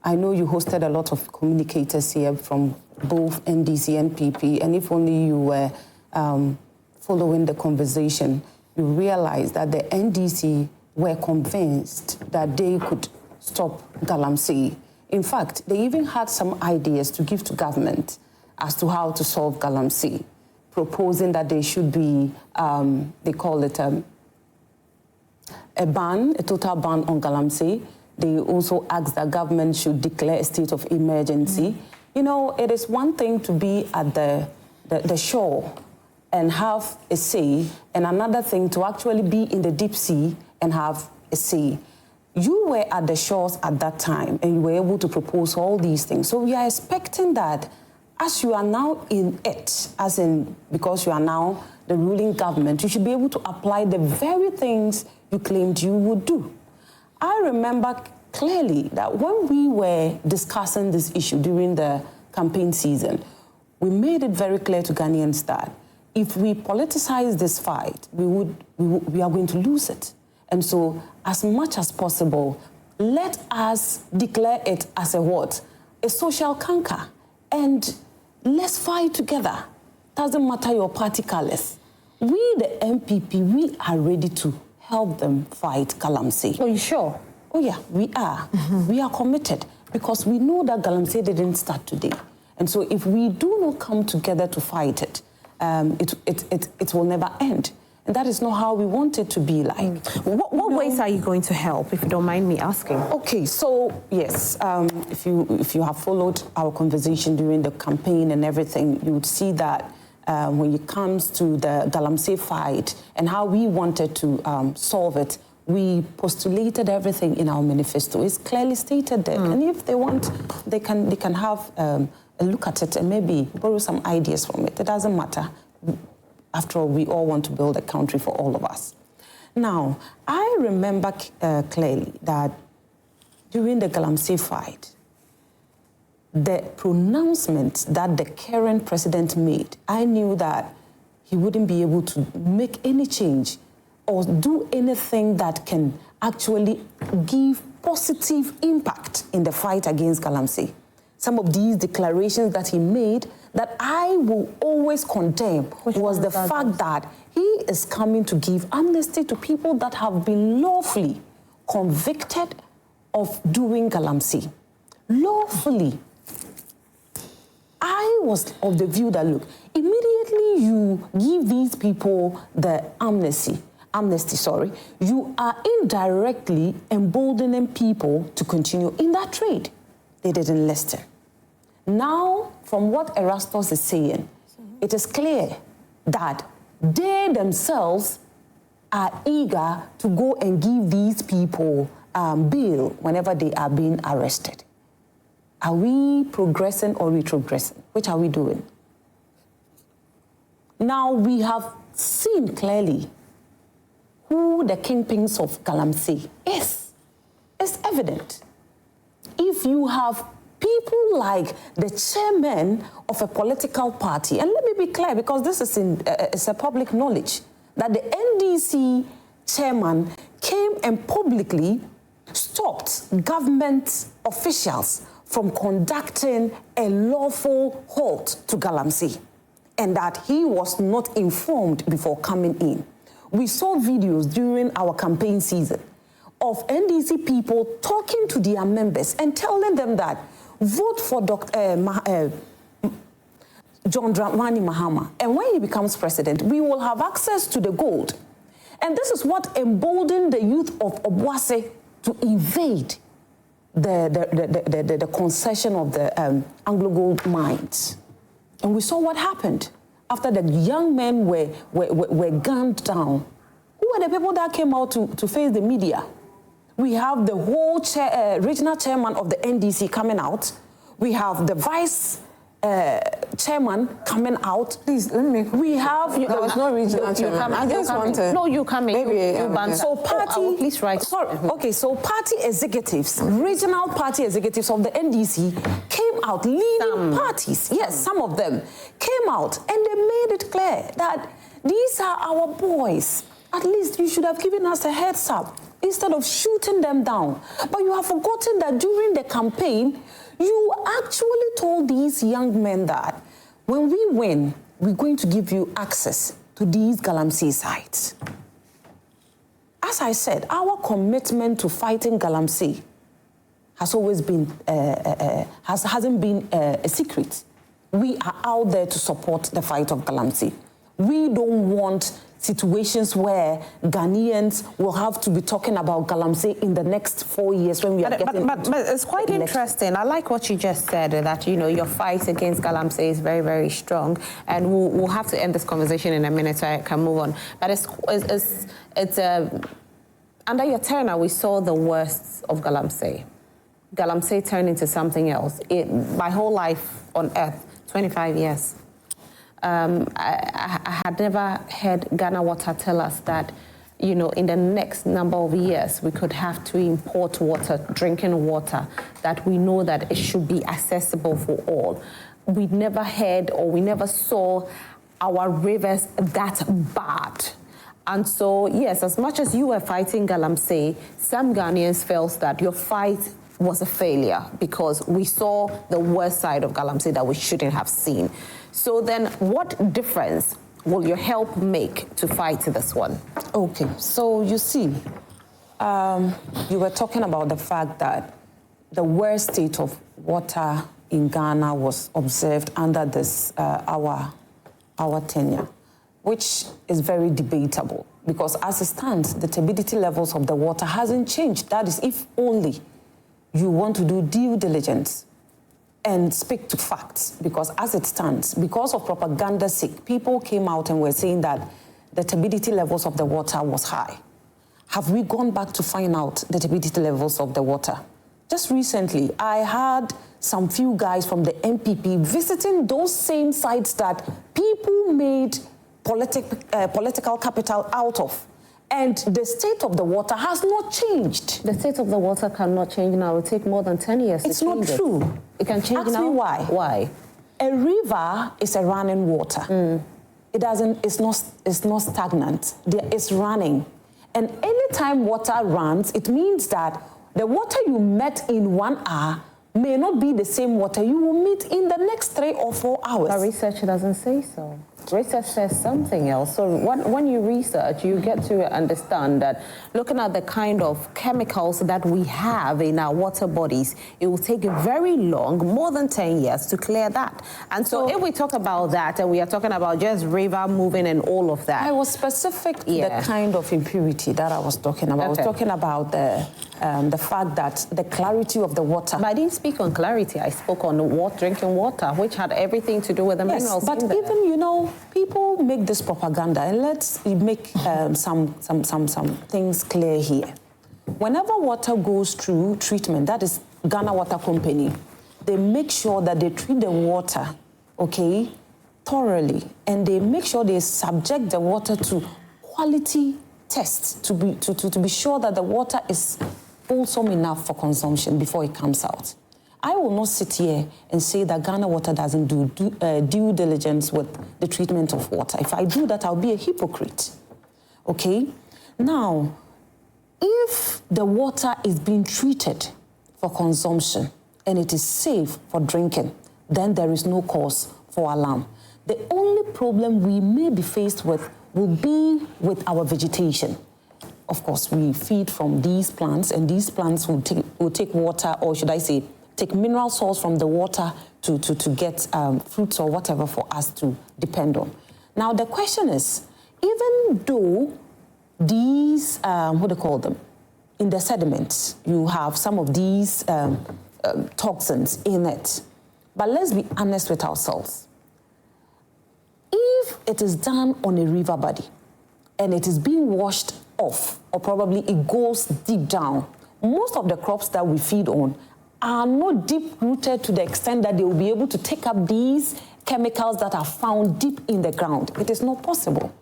I know you hosted a lot of communicators here from both NDC and PP, and if only you were following the conversation, you realize that the NDC were convinced that they could stop Galamsey. In fact, they even had some ideas to give to government as to how to solve Galamsey, proposing that there should be, they call it a ban, a total ban on Galamsey. They also asked that government should declare a state of emergency. You know, it is one thing to be at the shore and have a say, and another thing to actually be in the deep sea and have a say. You were at the shores at that time, and you were able to propose all these things. So we are expecting that as you are now in it, as in because you are now the ruling government, you should be able to apply the very things you claimed you would do. I remember clearly that when we were discussing this issue during the campaign season, we made it very clear to Ghanaians that if we politicize this fight, we are going to lose it. And so, as much as possible, let us declare it as a what? A social canker. And let's fight together. Doesn't matter your party colors. We, the MPP, we are ready to help them fight Galamsey. Are you sure? Oh yeah, we are. We are committed because we know that Galamsey didn't start today. And so if we do not come together to fight it, it will never end. And that is not how we want it to be like. What ways are you going to help, if you don't mind me asking? Okay, so yes, if you have followed our conversation during the campaign and everything, you would see that when it comes to the Galamsey fight and how we wanted to solve it, we postulated everything in our manifesto. It's clearly stated there. And if they want, they can have a look at it and maybe borrow some ideas from it. It doesn't matter. After all, we all want to build a country for all of us. Now, I remember clearly that during the Galamsey fight, the pronouncement that the current president made, I knew that he wouldn't be able to make any change or do anything that can actually give positive impact in the fight against Galamsey. Some of these declarations that he made that I will always condemn was the fact that he is coming to give amnesty to people that have been lawfully convicted of doing Galamsey. Lawfully. I was of the view that, look, immediately you give these people the amnesty, you are indirectly emboldening people to continue in that trade. They didn't listen. Now, from what Erastus is saying, it is clear that they themselves are eager to go and give these people bail whenever they are being arrested. Are we progressing or retrogressing? Which are we doing? Now, we have seen clearly who the kingpins of Galamsey is. It's evident. If you have people like the chairman of a political party, and let me be clear, because this is it's a public knowledge, that the NDC chairman came and publicly stopped government officials from conducting a lawful halt to Galamsey, and that he was not informed before coming in. We saw videos during our campaign season of NDC people talking to their members and telling them that vote for John Dramani Mahama, and when he becomes president, we will have access to the gold. And this is what emboldened the youth of Obuasi to invade the concession of the Anglo-Gold mines. And we saw what happened after the young men were gunned down. Who were the people that came out to face the media? We have the whole regional chairman of the NDC coming out. We have the vice chairman coming out. Please, let me... We have... There was no regional chairman. I just want to... No, you coming. Maybe... So party... please write. Sorry. Okay, so party executives, regional party executives of the NDC came out, leading parties. Yes, some of them came out, and they made it clear that these are our boys. At least you should have given us a heads up. instead of shooting them down. But you have forgotten that during the campaign, you actually told these young men that when we win, we're going to give you access to these Galamsey sites. As I said, our commitment to fighting Galamsey has always been, hasn't been a secret. We are out there to support the fight of Galamsey. We don't want situations where Ghanaians will have to be talking about Galamsey in the next 4 years when we are getting... But it's quite interesting. I like what you just said, that, you know, your fight against Galamsey is very, very strong. And we'll have to end this conversation in a minute so I can move on. But it's under your tenure, we saw the worst of Galamsey. Galamsey turned into something else. My whole life on earth, 25 years. I had never heard Ghana Water tell us that, you know, in the next number of years, we could have to import water, drinking water, that we know that it should be accessible for all. We never heard or we never saw our rivers that bad. And so, yes, as much as you were fighting Galamsey, some Ghanaians felt that your fight was a failure because we saw the worst side of Galamsey that we shouldn't have seen. So then what difference will your help make to fight this one? Okay, so you see, you were talking about the fact that the worst state of water in Ghana was observed under this, our tenure, which is very debatable because as it stands, the turbidity levels of the water hasn't changed. That is, if only you want to do due diligence and speak to facts, because as it stands, because of propaganda's sake, people came out and were saying that the turbidity levels of the water was high. Have we gone back to find out the turbidity levels of the water? Just recently, I had some few guys from the MPP visiting those same sites that people made political capital out of. And the state of the water has not changed. The state of the water cannot change now. It will take more than 10 years it's to change not true. It can change Ask now? me why. Why? A river is a running water. It's not stagnant. It's running. And anytime water runs, it means that the water you met in 1 hour may not be the same water you will meet in the next 3 or 4 hours. But research doesn't say so. Research says something else. So when you research, you get to understand that looking at the kind of chemicals that we have in our water bodies, it will take very long, more than 10 years to clear that. And so if we talk about that, and we are talking about just river moving and all of that. I was specific to the kind of impurity that I was talking about. Okay. I was talking about the fact that the clarity of the water. But I didn't speak on clarity. I spoke on drinking water, which had everything to do with the minerals. But even, you know, people make this propaganda, and let's make some things clear here. Whenever water goes through treatment, that is Ghana Water Company, they make sure that they treat the water, okay, thoroughly, and they make sure they subject the water to quality tests to be sure that the water is wholesome enough for consumption before it comes out. I will not sit here and say that Ghana Water doesn't do due diligence with the treatment of water. If I do that, I'll be a hypocrite. Okay? Now, if the water is being treated for consumption and it is safe for drinking, then there is no cause for alarm. The only problem we may be faced with will be with our vegetation. Of course, we feed from these plants, and these plants will take water, or should I say, take mineral salts from the water to get fruits or whatever for us to depend on. Now, the question is, even though these, what do you call them, in the sediments, you have some of these toxins in it, but let's be honest with ourselves. If it is done on a river body and it is being washed off, or probably it goes deep down, most of the crops that we feed on are not deep-rooted to the extent that they will be able to take up these chemicals that are found deep in the ground. It is not possible.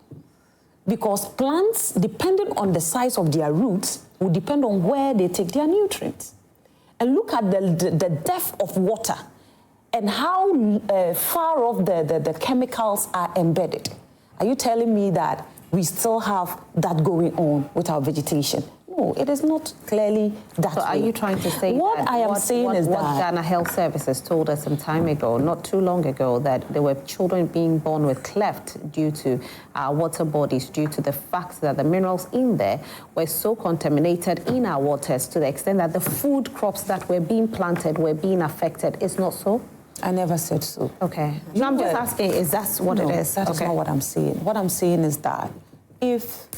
Because plants, depending on the size of their roots, will depend on where they take their nutrients. And look at the depth of water and how far off the chemicals are embedded. Are you telling me that we still have that going on with our vegetation? No, No, it is not clearly that So are way. you trying to say what that I am saying is what that Ghana Health Services told us some time ago, not too long ago, that there were children being born with cleft due to our water bodies, due to the fact that the minerals in there were so contaminated in our waters to the extent that the food crops that were being planted were being affected. Is not so? I never said so. Okay. No, I'm just asking, is that what it is? That is not what I'm saying. What I'm saying is that if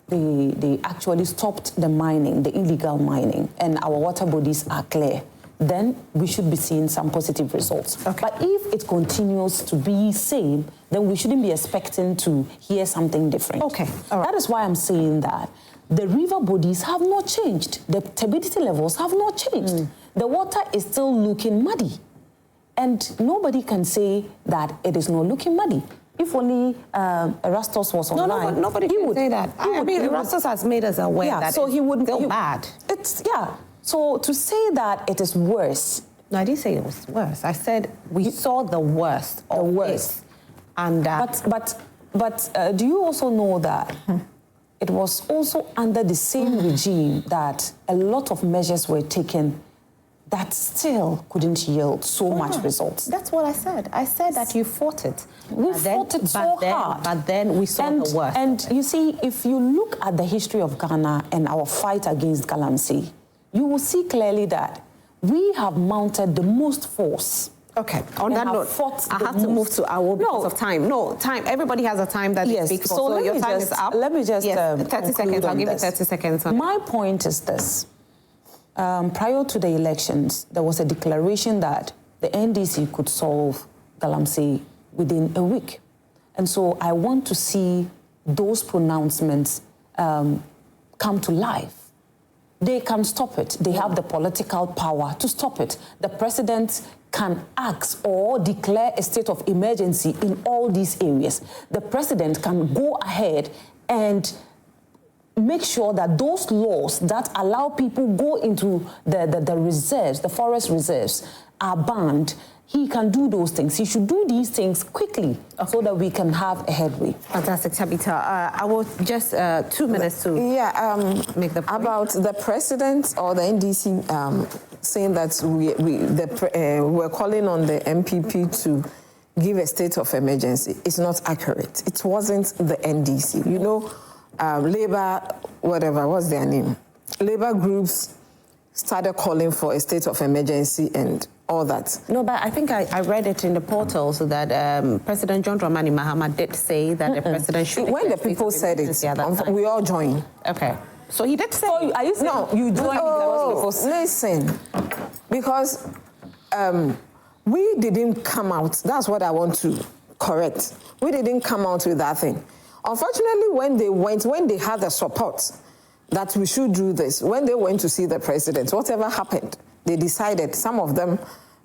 they actually stopped the mining, the illegal mining, and our water bodies are clear, then we should be seeing some positive results. Okay. But if it continues to be same, then we shouldn't be expecting to hear something different. Okay. All right. That is why I'm saying that the river bodies have not changed. The turbidity levels have not changed. The water is still looking muddy. And nobody can say that it is not looking muddy. If only Erastus was online, no, nobody can say that. I mean, Erastus has made us aware that so it's he would still bad. So to say that it is worse. No, I didn't say it was worse. I said we saw the worst of The worst. it. And But do you also know that it was also under the same regime that a lot of measures were taken that still couldn't yield so much results? That's what I said. I said that you fought it. We fought it so hard. But then we saw the worst. And you see, if you look at the history of Ghana and our fight against Galamsey, you will see clearly that we have mounted the most force. Okay, on that note, I have to move to our because of time. No, time. Everybody has a time that they speak for. So your time is up. Let me just 30 seconds. I'll give you 30 seconds. My point is this. Prior to the elections, there was a declaration that the NDC could solve Galamsey within a week. And so I want to see those pronouncements come to life. They can stop it. They have the political power to stop it. The president can ask or declare a state of emergency in all these areas. The president can go ahead and make sure that those laws that allow people go into the reserves, the forest reserves, are banned. He can do those things. He should do these things quickly so that we can have a headway. Fantastic, Tabitha. I will just 2 minutes to make the point. About the president or the NDC saying that we're calling on the MPP to give a state of emergency. It's not accurate. It wasn't the NDC. You know, Labour, whatever, what's their name? Labour groups started calling for a state of emergency and all that. No, but I think I read it in the portal so that President John Dramani Mahama did say that the president should... When the people said it, we all joined. Okay. So he did say... So are you saying you joined? Listen, because we didn't come out. That's what I want to correct. We didn't come out with that thing. Unfortunately, when they had the support that we should do this, when they went to see the president, whatever happened, they decided, some of them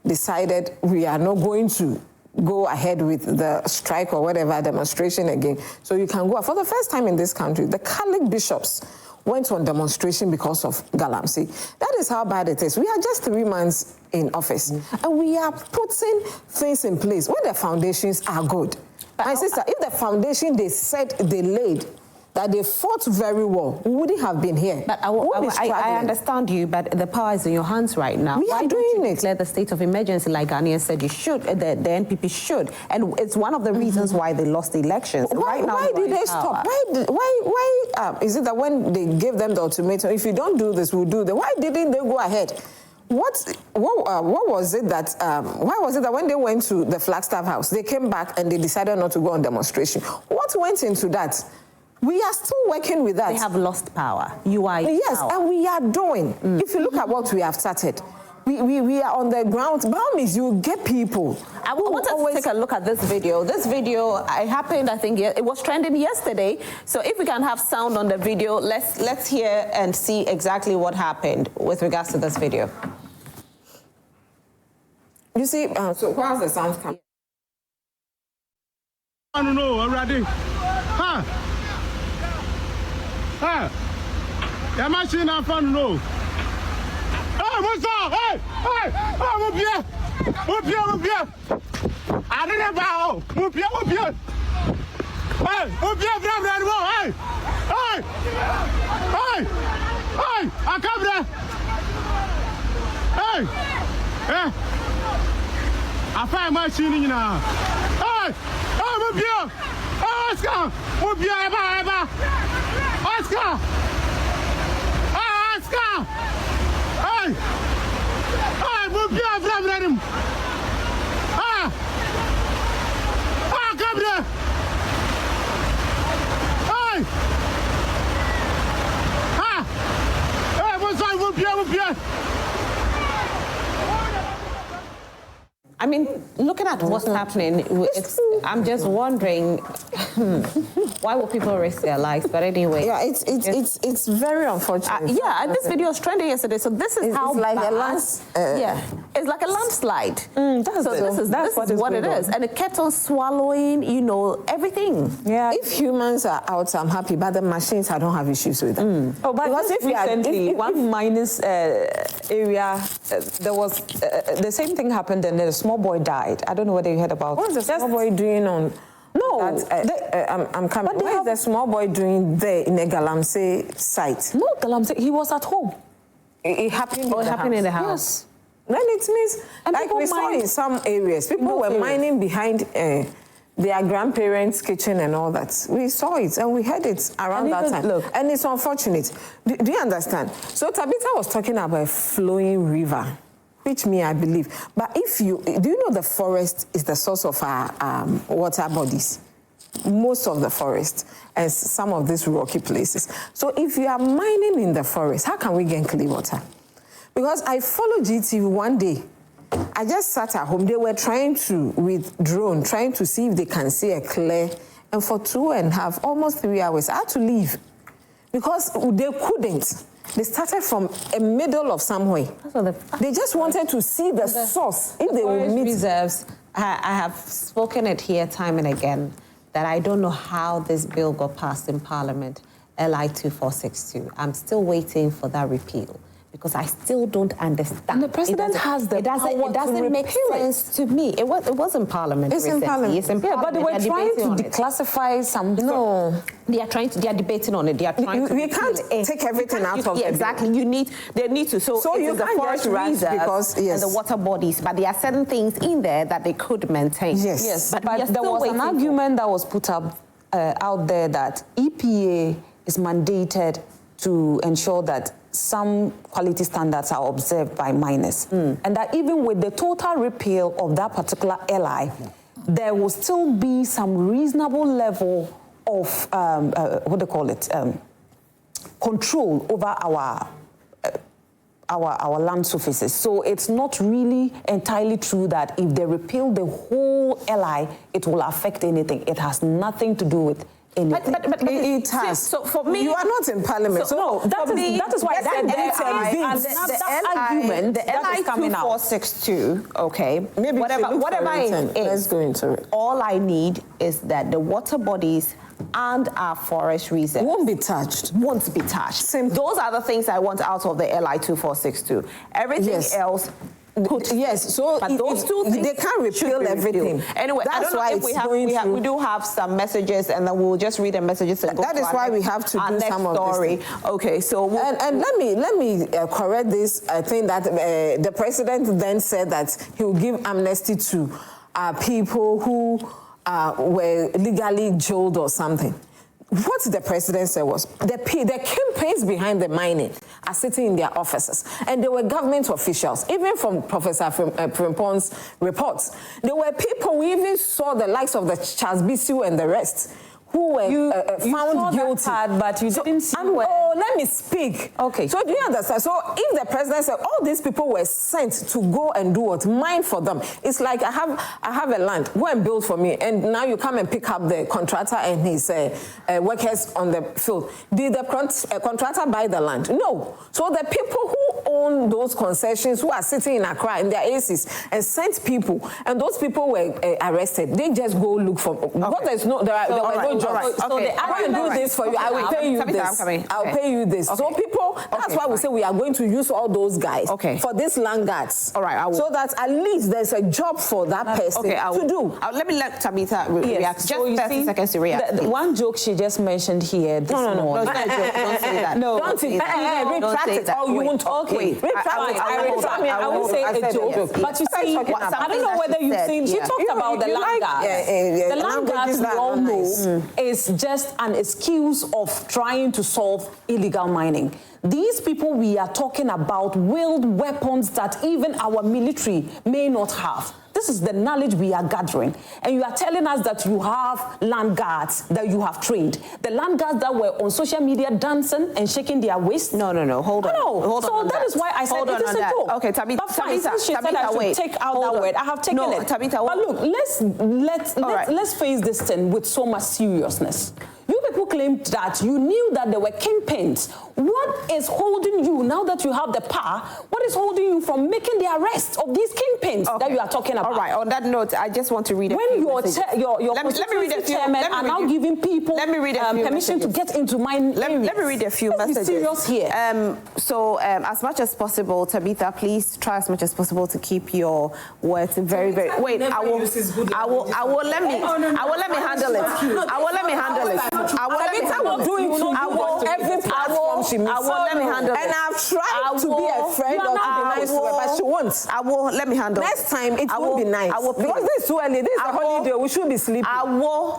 decided we are not going to go ahead with the strike or whatever demonstration again. So you can go. For the first time in this country, the Catholic bishops went on demonstration because of Galamsey. That is how bad it is. We are just 3 months in office, and we are putting things in place when the foundations are good. My sister, if the foundation they said they laid, that they fought very well, we wouldn't have been here. But I understand you, but the power is in your hands right now. We are doing it. Declare the state of emergency like Ghanaians said you should, the NPP should. And it's one of the reasons why they lost the elections. Why did they stop? Why is it that when they gave them the ultimatum, if you don't do this, we'll do that? Why didn't they go ahead? What was it that, why was it that when they went to the Flagstaff House, they came back and they decided not to go on demonstration? What went into that? We are still working with that. They have lost power. You are Yes, power. and we are doing. If you look at what we have started, we are on the ground. Problem is, you get people. I want us to take a look at this video. This video, it happened, I think, it was trending yesterday. So if we can have sound on the video, let's hear and see exactly what happened with regards to this video. You see, so where's the sound coming? I don't know already. Huh? Huh? Your machine I found no. Hey, what's up? Hey! Move here! I didn't bow! Move here! Hey! Move here! Hey! Hey! Hey! I come there! Hey! Hey! I find my machine now. Hey! Hey, move here! Hey, Oscar! Move here, Eba! Oscar! Hey, Oscar! Hey! Hey, move here from him! Ah! Ah, come there! Hey! Ah! Hey, what's up? Move here! I mean, looking at what's happening, I'm just wondering why would people risk their lives? But anyway, Yeah, it's very unfortunate. yeah, and this video was trending yesterday, so this is how it's like bad. a It's like a landslide. That's What it is, and it kept on swallowing, you know, everything. Yeah. If humans are out, I'm happy, but the machines, I don't have issues with them. Oh, but Because just if you are- recently, if- one minus area, there was the same thing happened, and a small boy died. I don't know whether you heard about. What's the small boy doing on? No, I'm coming. but they What is have- the small boy doing there in a Galamsey site? No, Galamsey, he was at home. It happened. It happened in the house. Yes. Then it means, And like people we saw mine in some areas, people those were areas. mining behind their grandparents' kitchen and all that. We saw it and we heard it around And that even- time. look. And it's unfortunate. Do you understand? So Tabitha was talking about a flowing river, which I believe. But do you know the forest is the source of our water bodies? Most of the forest and some of these rocky places. So if you are mining in the forest, how can we get clean water? Because I followed GTV one day. I just sat at home. They were trying to, with drone, trying to see if they can see a clear. And for 2.5, almost 3 hours, I had to leave. Because they couldn't. They started from a middle of somewhere. They just wanted to see the source. If they would Forest meet. reserves, I have spoken it here time and again, that I don't know how this bill got passed in Parliament, LI 2462. I'm still waiting for that repeal because I still don't understand. And the president has the power It doesn't to make repeal it. sense to me. It was in Parliament. It's in recently. Parliament. It's in Yeah, but they were Parliament. trying debating to on it. declassify some. No. They are debating on it. They are trying to. We can't take everything out of the exactly. They need to. So So it you is the can't forest just rush reserves because, yes. and the water bodies, but there are certain things in there that they could maintain. Yes. Yes, but, but we are there still was an waiting for- argument that was put up out there that EPA is mandated to ensure that some quality standards are observed by miners. And that even with the total repeal of that particular LI, there will still be some reasonable level of, what do you call it, control over our land surfaces. So it's not really entirely true that if they repeal the whole LI, it will affect anything. It has nothing to do with anything. But It has. So for me, You are not in Parliament. So, no, that is why I said the argument the that LI is coming out. 2462. Okay, Maybe whatever it is. Let's go into it. All I need is that the water bodies and our forest reserves Won't be touched. won't be touched. Simple. Those are the things I want out of the LI 2462. Everything Yes. else. Yes, so But those two things they can't should repeal be everything. repealed. Anyway, I That's don't know why if it's we have, going through. we do have some messages, and then we'll just read the messages and go That to is our why next- we have to our do next some of this story. thing. Okay, so And let me correct this. I think that the president then said that he will give amnesty to people who were legally jailed or something. What the president said was the campaigns behind the mining are sitting in their offices, and they were government officials. Even from Professor Frimpont's reports, there were people. We even saw the likes of the Charles Bisu and the rest who were found saw that guilty. part, but you didn't see where. Oh, let me speak. Okay. So do you understand? So if the president said all these people were sent to go and do what? Mine for them. It's like I have a land, go and build for me, and now you come and pick up the contractor and his workers on the field. Did the contractor buy the land? No. So the people who own those concessions, who are sitting in Accra in their ACs and sent people, and those people were arrested. They just go look for. What there's no, there were no jobs. all right. So Okay. I will do this for you. I will pay you Tabitha, I'm this. coming. I'll Okay. pay you this. So people So that's why we say we are going to use all those guys for these land guards. All right, I will. So that at least there's a job for that person to do. Let me let Tabitha react. Just so 30 seconds to react. The one joke she just mentioned here this morning. No, it's not a joke. Don't say that. No, don't say that. Retract it. Oh, you won't talk. Wait, I won't say a joke. But you see, I don't know whether you've seen, she talked about the land guards. The land guards, we all know, is just an excuse of trying to solve illegal mining. These people we are talking about wield weapons that even our military may not have. This is the knowledge we are gathering. And you are telling us that you have land guards that you have trained. The land guards that were on social media dancing and shaking their waist. No. Hold on. Hold on. So that is why I said it is a joke. Okay, Tabitha. But fine, since she said I should take out that word, I have taken it. No, Tabitha, but look, let's face this thing with so much seriousness. You people claimed that you knew that there were kingpins. What is holding you, now that you have the power, what is holding you from making the arrest of these kingpins that you are talking about? All right, on that note, I just want to read a when few your let me read a few, chairman are now giving people permission to get into mine let me read a few messages. Be serious here. As much as possible, Tabitha, please try as much as possible to keep your words very, very... Wait, I will let me handle it. I will let me handle it. I will let me handle it. And I've tried to be a friend or to be nice to her, but she won't. Let me handle it. Next time, it will be nice. Because this is too early. This is a holiday. We should be sleeping.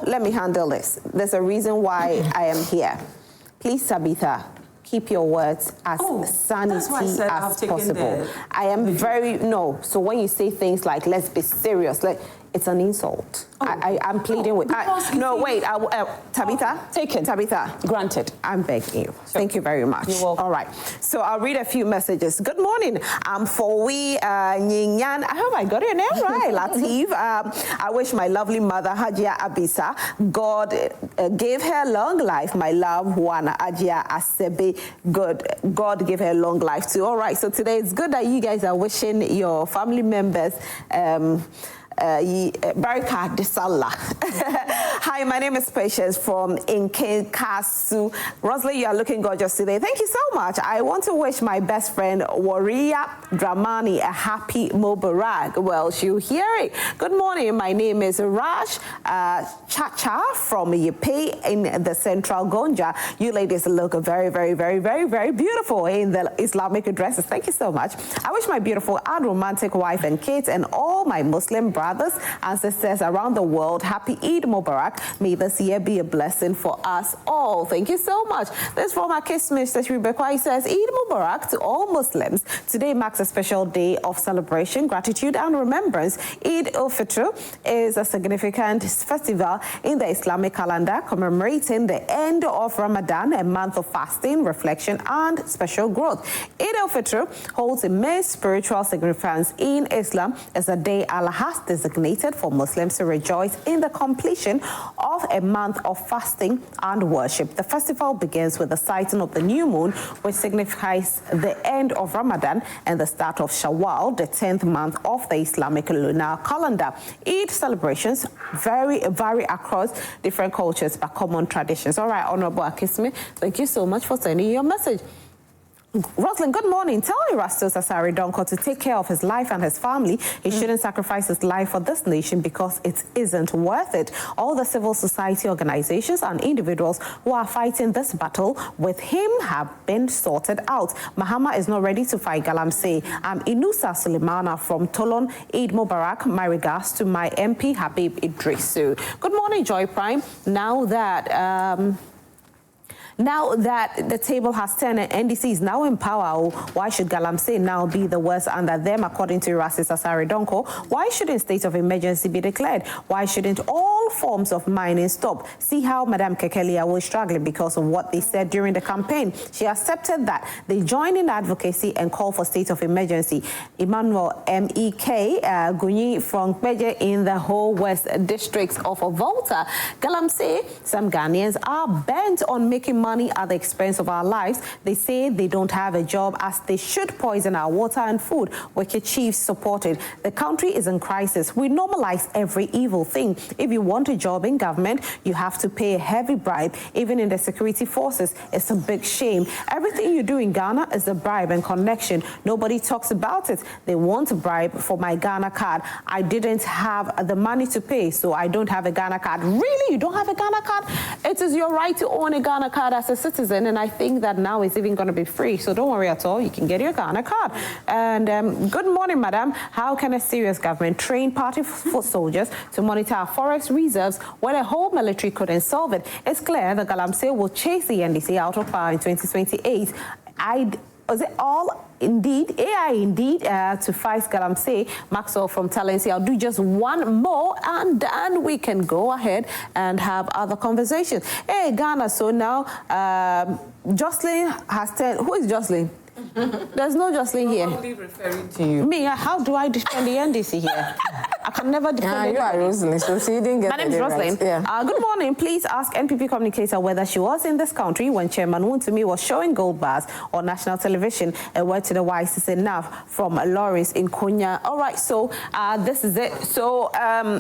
Let me handle this. There's a reason why I am here. Please, Tabitha, keep your words as sanity as possible. I am so when you say things like, let's be serious, it's an insult. I'm pleading with... Tabitha? Taken. Tabitha. Granted. I'm begging you. Sure. Thank you very much. You're welcome. All right. So I'll read a few messages. Good morning. I'm Fowi Nyinyan. I hope I got your name right, Latif. I wish my lovely mother, Hajia Abisa, God gave her long life. My love, Juana Hajia Asebe, God give her long life too. All right. So today it's good that you guys are wishing your family members Baraka de Salah. Hi, my name is Patience from Inkenkasu. Rosalie, you are looking gorgeous today. Thank you so much. I want to wish my best friend Waria Dramani a happy Mubarak. Well, she'll hear it. Good morning. My name is Raj Chacha from Yepe in the Central Gonja. You ladies look very, very, very, very, very beautiful in the Islamic dresses. Thank you so much. I wish my beautiful and romantic wife and kids and all my Muslim brothers and sisters around the world happy Eid Mubarak. May this year be a blessing for us all. Thank you so much. This from our case Mr. Rebecca. He says, Eid Mubarak to all Muslims. Today marks a special day of celebration, gratitude and remembrance. Eid al-Fitr is a significant festival in the Islamic calendar commemorating the end of Ramadan, a month of fasting, reflection and special growth. Eid al-Fitr holds immense spiritual significance in Islam as a day Allah has designated for Muslims to rejoice in the completion of a month of fasting and worship. The festival begins with the sighting of the new moon, which signifies the end of Ramadan and the start of Shawwal, the 10th month of the Islamic lunar calendar. Eid celebrations vary across different cultures but common traditions. All right, Honorable Akisme, thank you so much for sending your message. Rosalind, good morning. Tell Erastus Asare Donkor to take care of his life and his family. He shouldn't sacrifice his life for this nation because it isn't worth it. All the civil society organizations and individuals who are fighting this battle with him have been sorted out. Mahama is not ready to fight Galamsey. I'm Inusa Sulemana from Tolon. Eid Mubarak. My regards to my MP, Habib Idrisu. Good morning, Joy Prime. Now that the table has turned and NDC is now in power, why should Galamsey now be the worst under them, according to Erastus Asare Donkor? Why shouldn't state of emergency be declared? Why shouldn't all forms of mining stop? See how Madam Kekelia was struggling because of what they said during the campaign. She accepted that. They joined in advocacy and called for state of emergency. Emmanuel M.E.K. Gunyi from Kpeje in the whole West Districts of Volta. Galamsey, some Ghanaians are bent on making money at the expense of our lives. They say they don't have a job as they should poison our water and food. Wicked chiefs supported. The country is in crisis. We normalize every evil thing. If you want want a job in government, you have to pay a heavy bribe. Even in the security forces, it's a big shame. Everything you do in Ghana is a bribe and connection. Nobody talks about it. They want a bribe for my Ghana card. I didn't have the money to pay, so I don't have a Ghana card. Really? You don't have a Ghana card? It is your right to own a Ghana card as a citizen, and I think that now it's even going to be free. So don't worry at all. You can get your Ghana card. And good morning, madam. How can a serious government train party foot soldiers to monitor our forest reserves when a whole military couldn't solve it? It's clear that Galamsey will chase the NDC out of power in 2028. Was it all indeed, AI indeed, to fight Galamsey? Maxwell from Talensi, I'll do just one more and then we can go ahead and have other conversations. Hey, Ghana, so now Jocelyn has 10. Who is Jocelyn? There's no Jocelyn here. Probably referring to you. Me, how do I defend the NDC here? I can never defend you are Rosalie, so you didn't get My name is Roslyn. Right. Yeah. Good morning. Please ask NPP communicator whether she was in this country when Chairman Wontumi was showing gold bars on national television. A word to the wise is enough from Lawrence in Konya. All right, so this is it. So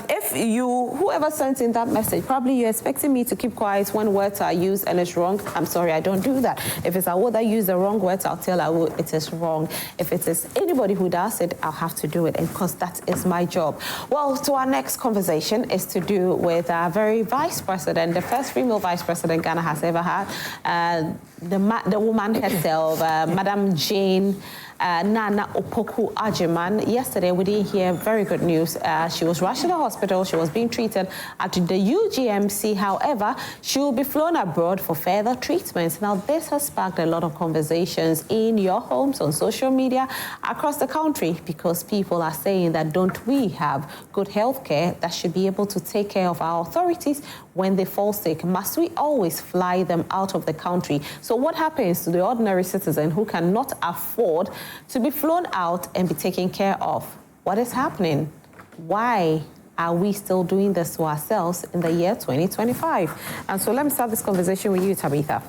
if you, whoever sent in that message, probably you're expecting me to keep quiet when words are used and it's wrong. I'm sorry, I don't do that. If it's Awo that use the wrong words, I'll tell Awo it is wrong. If it is anybody who does it, I'll have to do it, and because that is my job. Well, so our next conversation is to do with our very vice president, the first female vice president Ghana has ever had, the woman herself, Madam Jane Nana Opoku Ajiman. Yesterday, we didn't hear very good news. She was rushed to the hospital. She was being treated at the UGMC. However, she will be flown abroad for further treatments. Now, this has sparked a lot of conversations in your homes, on social media, across the country, because people are saying that don't we have good health care that should be able to take care of our authorities when they fall sick? Must we always fly them out of the country? So what happens to the ordinary citizen who cannot afford to be flown out and be taken care of? What is happening? Why are we still doing this to ourselves in the year 2025? And so let me start this conversation with you, Tabitha.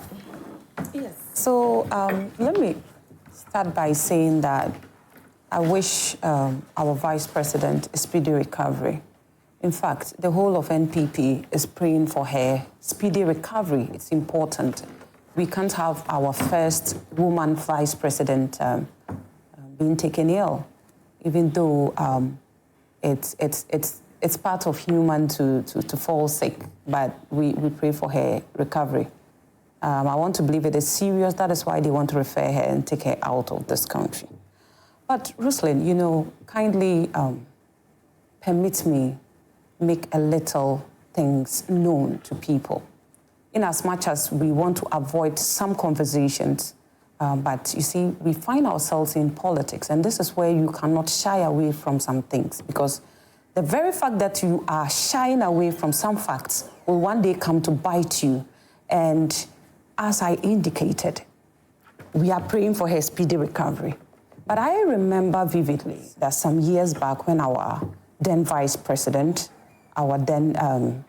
Yes. So let me start by saying that I wish our Vice President a speedy recovery. In fact, the whole of NPP is praying for her speedy recovery. It's important. We can't have our first woman Vice President being taken ill, even though it's part of human to fall sick, but we pray for her recovery. I want to believe it is serious. That is why they want to refer her and take her out of this country. But Roslyn, you know, kindly permit me make a little things known to people. In as much as we want to avoid some conversations, but you see, we find ourselves in politics, and this is where you cannot shy away from some things, because the very fact that you are shying away from some facts will one day come to bite you. And as I indicated, we are praying for her speedy recovery. But I remember vividly that some years back when our then Vice President, our then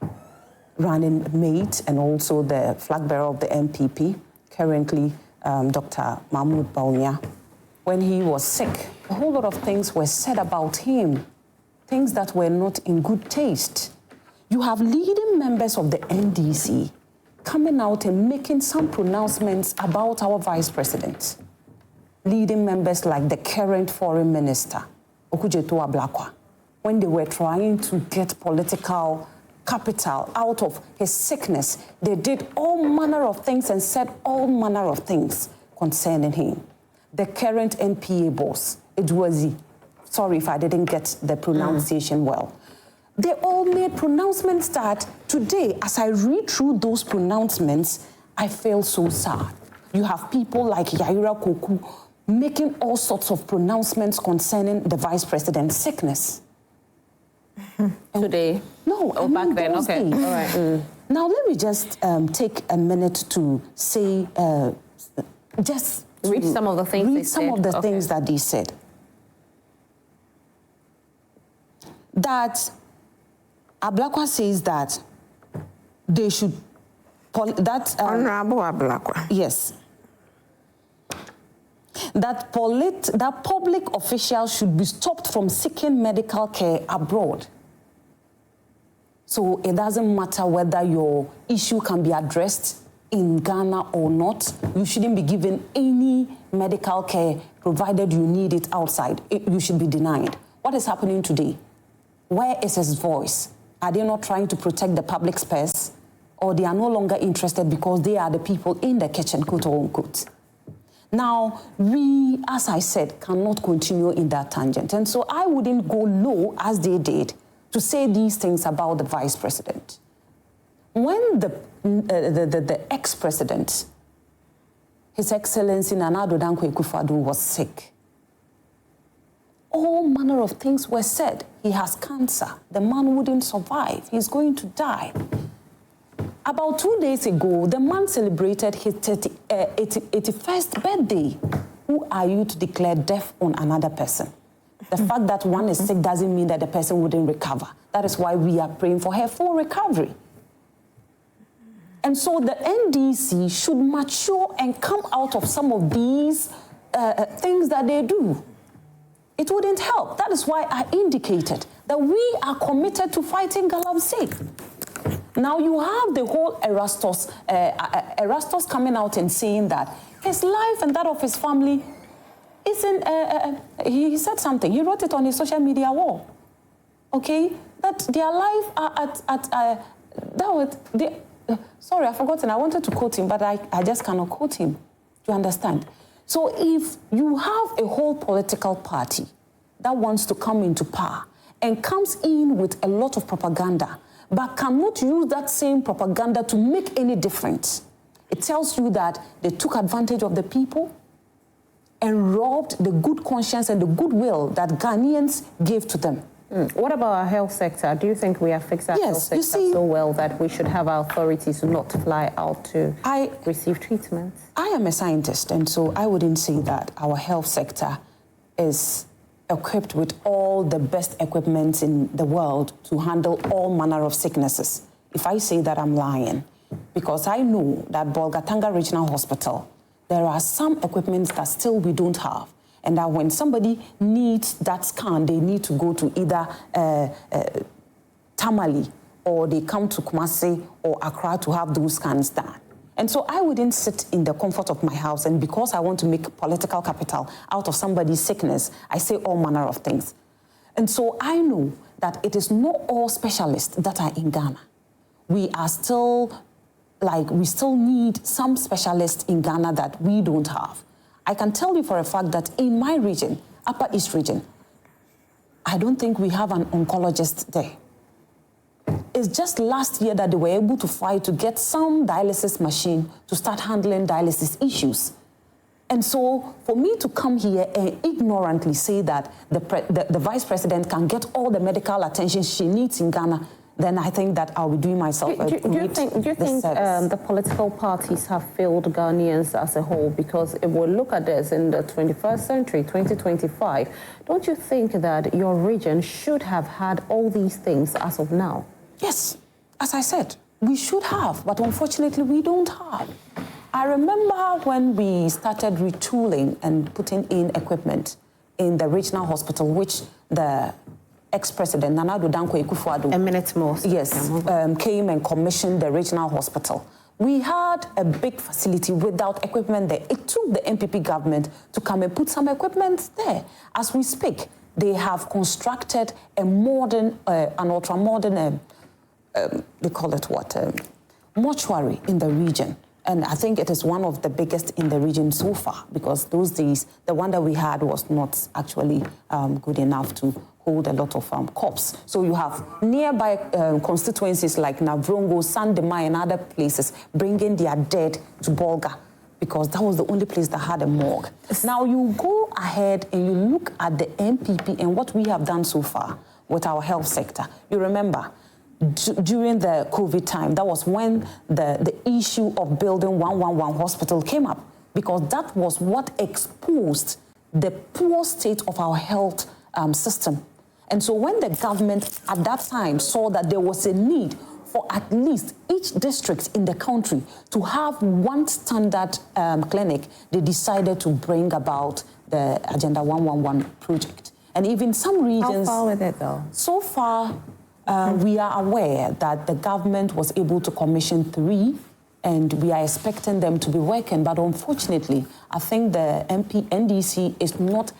running mate, and also the flag bearer of the NPP, currently Dr. Mahmoud Bawumia, when he was sick, a whole lot of things were said about him, things that were not in good taste. You have leading members of the NDC coming out and making some pronouncements about our Vice President. Leading members like the current Foreign Minister, Okujeto Ablakwa, when they were trying to get political capital out of his sickness, they did all manner of things and said all manner of things concerning him. The current NPA boss, Edwazi, sorry if I didn't get the pronunciation well. They all made pronouncements that today, as I read through those pronouncements, I feel so sad. You have people like Yaira Koku making all sorts of pronouncements concerning the Vice President's sickness. Today? No, oh, back then, okay. Days. All right. Now, let me just take a minute to say, just read some of the things read some of the things that they said. That Ablakwa says that they should, Honorable Ablakwa. Yes. That public officials should be stopped from seeking medical care abroad. So it doesn't matter whether your issue can be addressed in Ghana or not. You shouldn't be given any medical care provided you need it outside. You should be denied. What is happening today? Where is his voice? Are they not trying to protect the public space? Or they are no longer interested because they are the people in the kitchen, quote unquote. Now, we, as I said, cannot continue in that tangent. And so I wouldn't go low, as they did, to say these things about the vice president. When the ex-president, His Excellency Nana Addo Dankwa Akufo-Addo, was sick, all manner of things were said. He has cancer. The man wouldn't survive. He's going to die. About 2 days ago, the man celebrated his 81st birthday. Who are you to declare death on another person? The fact that one is sick doesn't mean that the person wouldn't recover. That is why we are praying for her full recovery. And so the NDC should mature and come out of some of these things that they do. It wouldn't help. That is why I indicated that we are committed to fighting galamsey. Now you have the whole Erastus coming out and saying that his life and that of his family isn't, he said something, he wrote it on his social media wall, okay? That their life are sorry, I've forgotten, I wanted to quote him, but I just cannot quote him, do you understand? So if you have a whole political party that wants to come into power and comes in with a lot of propaganda, but cannot use that same propaganda to make any difference, it tells you that they took advantage of the people and robbed the good conscience and the goodwill that Ghanaians gave to them. What about our health sector? Do you think we have fixed our health sector so well that we should have our authorities not fly out to receive treatment? I am a scientist, and so I wouldn't say that our health sector is equipped with all the best equipment in the world to handle all manner of sicknesses. If I say that, I'm lying, because I know that Bolgatanga Regional Hospital, there are some equipment that still we don't have, and that when somebody needs that scan, they need to go to either Tamale, or they come to Kumasi or Accra to have those scans done. And so I wouldn't sit in the comfort of my house, and because I want to make political capital out of somebody's sickness, I say all manner of things. And so I know that it is not all specialists that are in Ghana. We are still, we still need some specialists in Ghana that we don't have. I can tell you for a fact that in my region, Upper East region, I don't think we have an oncologist there. It's just last year that they were able to fight to get some dialysis machine to start handling dialysis issues. And so for me to come here and ignorantly say that the vice president can get all the medical attention she needs in Ghana, then I think that I'll be doing myself a Do you think the political parties have failed Ghanaians as a whole? Because if we look at this in the 21st century, 2025, don't you think that your region should have had all these things as of now? Yes, as I said, we should have, but unfortunately we don't have. I remember when we started retooling and putting in equipment in the regional hospital, which the ex-president, Nana Addo Dankwa Akufo-Addo, a minute more. Yes, came and commissioned the regional hospital. We had a big facility without equipment there. It took the MPP government to come and put some equipment there. As we speak, they have constructed a modern, an ultra-modern, they call it what, mortuary in the region. And I think it is one of the biggest in the region so far, because those days, the one that we had was not actually good enough to hold a lot of corpse. So you have nearby constituencies like Navrongo, Sandema, and other places bringing their dead to Bolga, because that was the only place that had a morgue. Now you go ahead and you look at the MPP and what we have done so far with our health sector. You remember, during the COVID time, that was when the issue of building 111 hospital came up, because that was what exposed the poor state of our health system. And so when the government at that time saw that there was a need for at least each district in the country to have one standard clinic, they decided to bring about the Agenda 111 project. And even some regions... How far with it, though? So far, We are aware that the government was able to commission 3, and we are expecting them to be working. But unfortunately, I think the NDC is not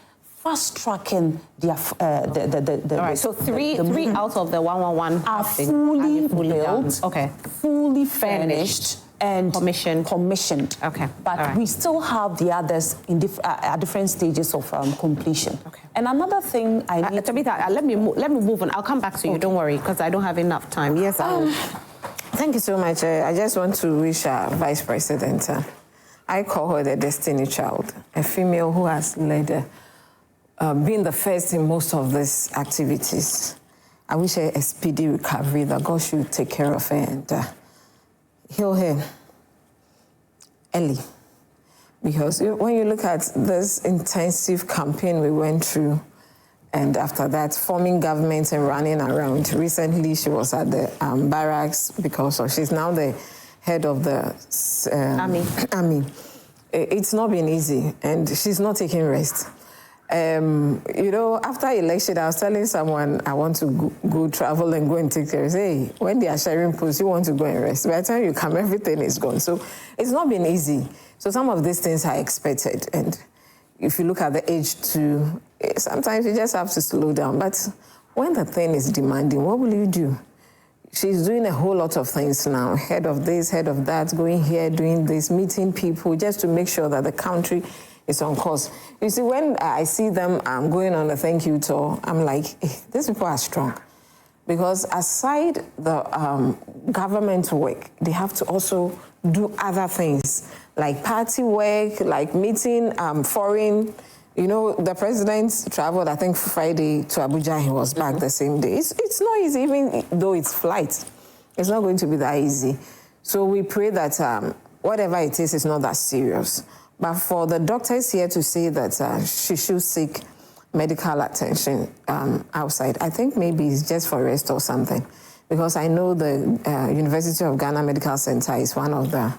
fast-tracking their... All right, so three out of the 111 are fully built, okay, fully furnished, and commissioned. Okay. But we still have the others in at different stages of completion. Okay. And another thing I need Tabitha, let me move on. I'll come back to you. Don't worry, because I don't have enough time. Yes, Thank you so much. I just want to wish our Vice President, I call her the destiny child, a female who has led, been the first in most of these activities. I wish her a speedy recovery, that God should take care of her and heal her early. Because when you look at this intensive campaign we went through, and after that, forming governments and running around. Recently, she was at the barracks because she's now the head of the army. It's not been easy, and she's not taking rest. You know, after election, I was telling someone I want to go travel and go and take care. Hey, when they are sharing posts, you want to go and rest. By the time you come, everything is gone. So it's not been easy. So some of these things are expected. And if you look at the age too, sometimes you just have to slow down. But when the thing is demanding, what will you do? She's doing a whole lot of things now, head of this, head of that, going here, doing this, meeting people, just to make sure that the country is on course. You see, when I see them going on a thank you tour, I'm like, these people are strong. Because aside the government work, they have to also do other things, like party work, like meeting foreign. You know, the president traveled, I think, Friday to Abuja. He was back the same day. It's not easy, even though it's flight. It's not going to be that easy. So we pray that whatever it is not that serious. But for the doctors here to say that she should seek medical attention outside, I think maybe it's just for rest or something. Because I know the University of Ghana Medical Center is one of the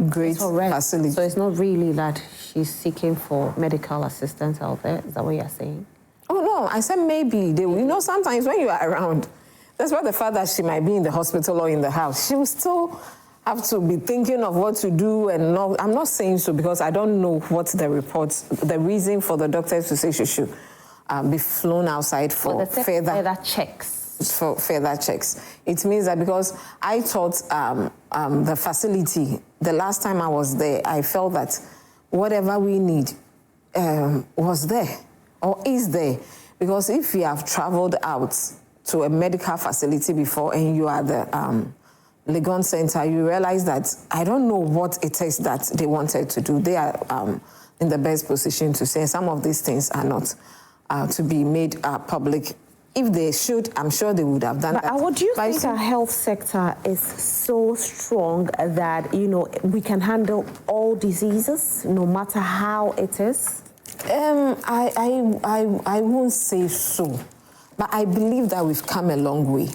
great facilities. So it's not really that she's seeking for medical assistance out there? Is that what you're saying? Oh, no. I said maybe. They, you know, sometimes when you are around, that's why the fact that she might be in the hospital or in the house, she will still have to be thinking of what to do and not. I'm not saying so because I don't know what the reports, the reason for the doctors to say she should be flown outside for further checks. For further checks. It means that because I thought the facility, the last time I was there, I felt that whatever we need was there or is there. Because if you have traveled out to a medical facility before and you are the Legon Center, you realize that I don't know what it is that they wanted to do. They are in the best position to say some of these things are not to be made public. If they should, I'm sure they would have done that. Would you think our health sector is so strong that, you know, we can handle all diseases, no matter how it is? I won't say so, but I believe that we've come a long way.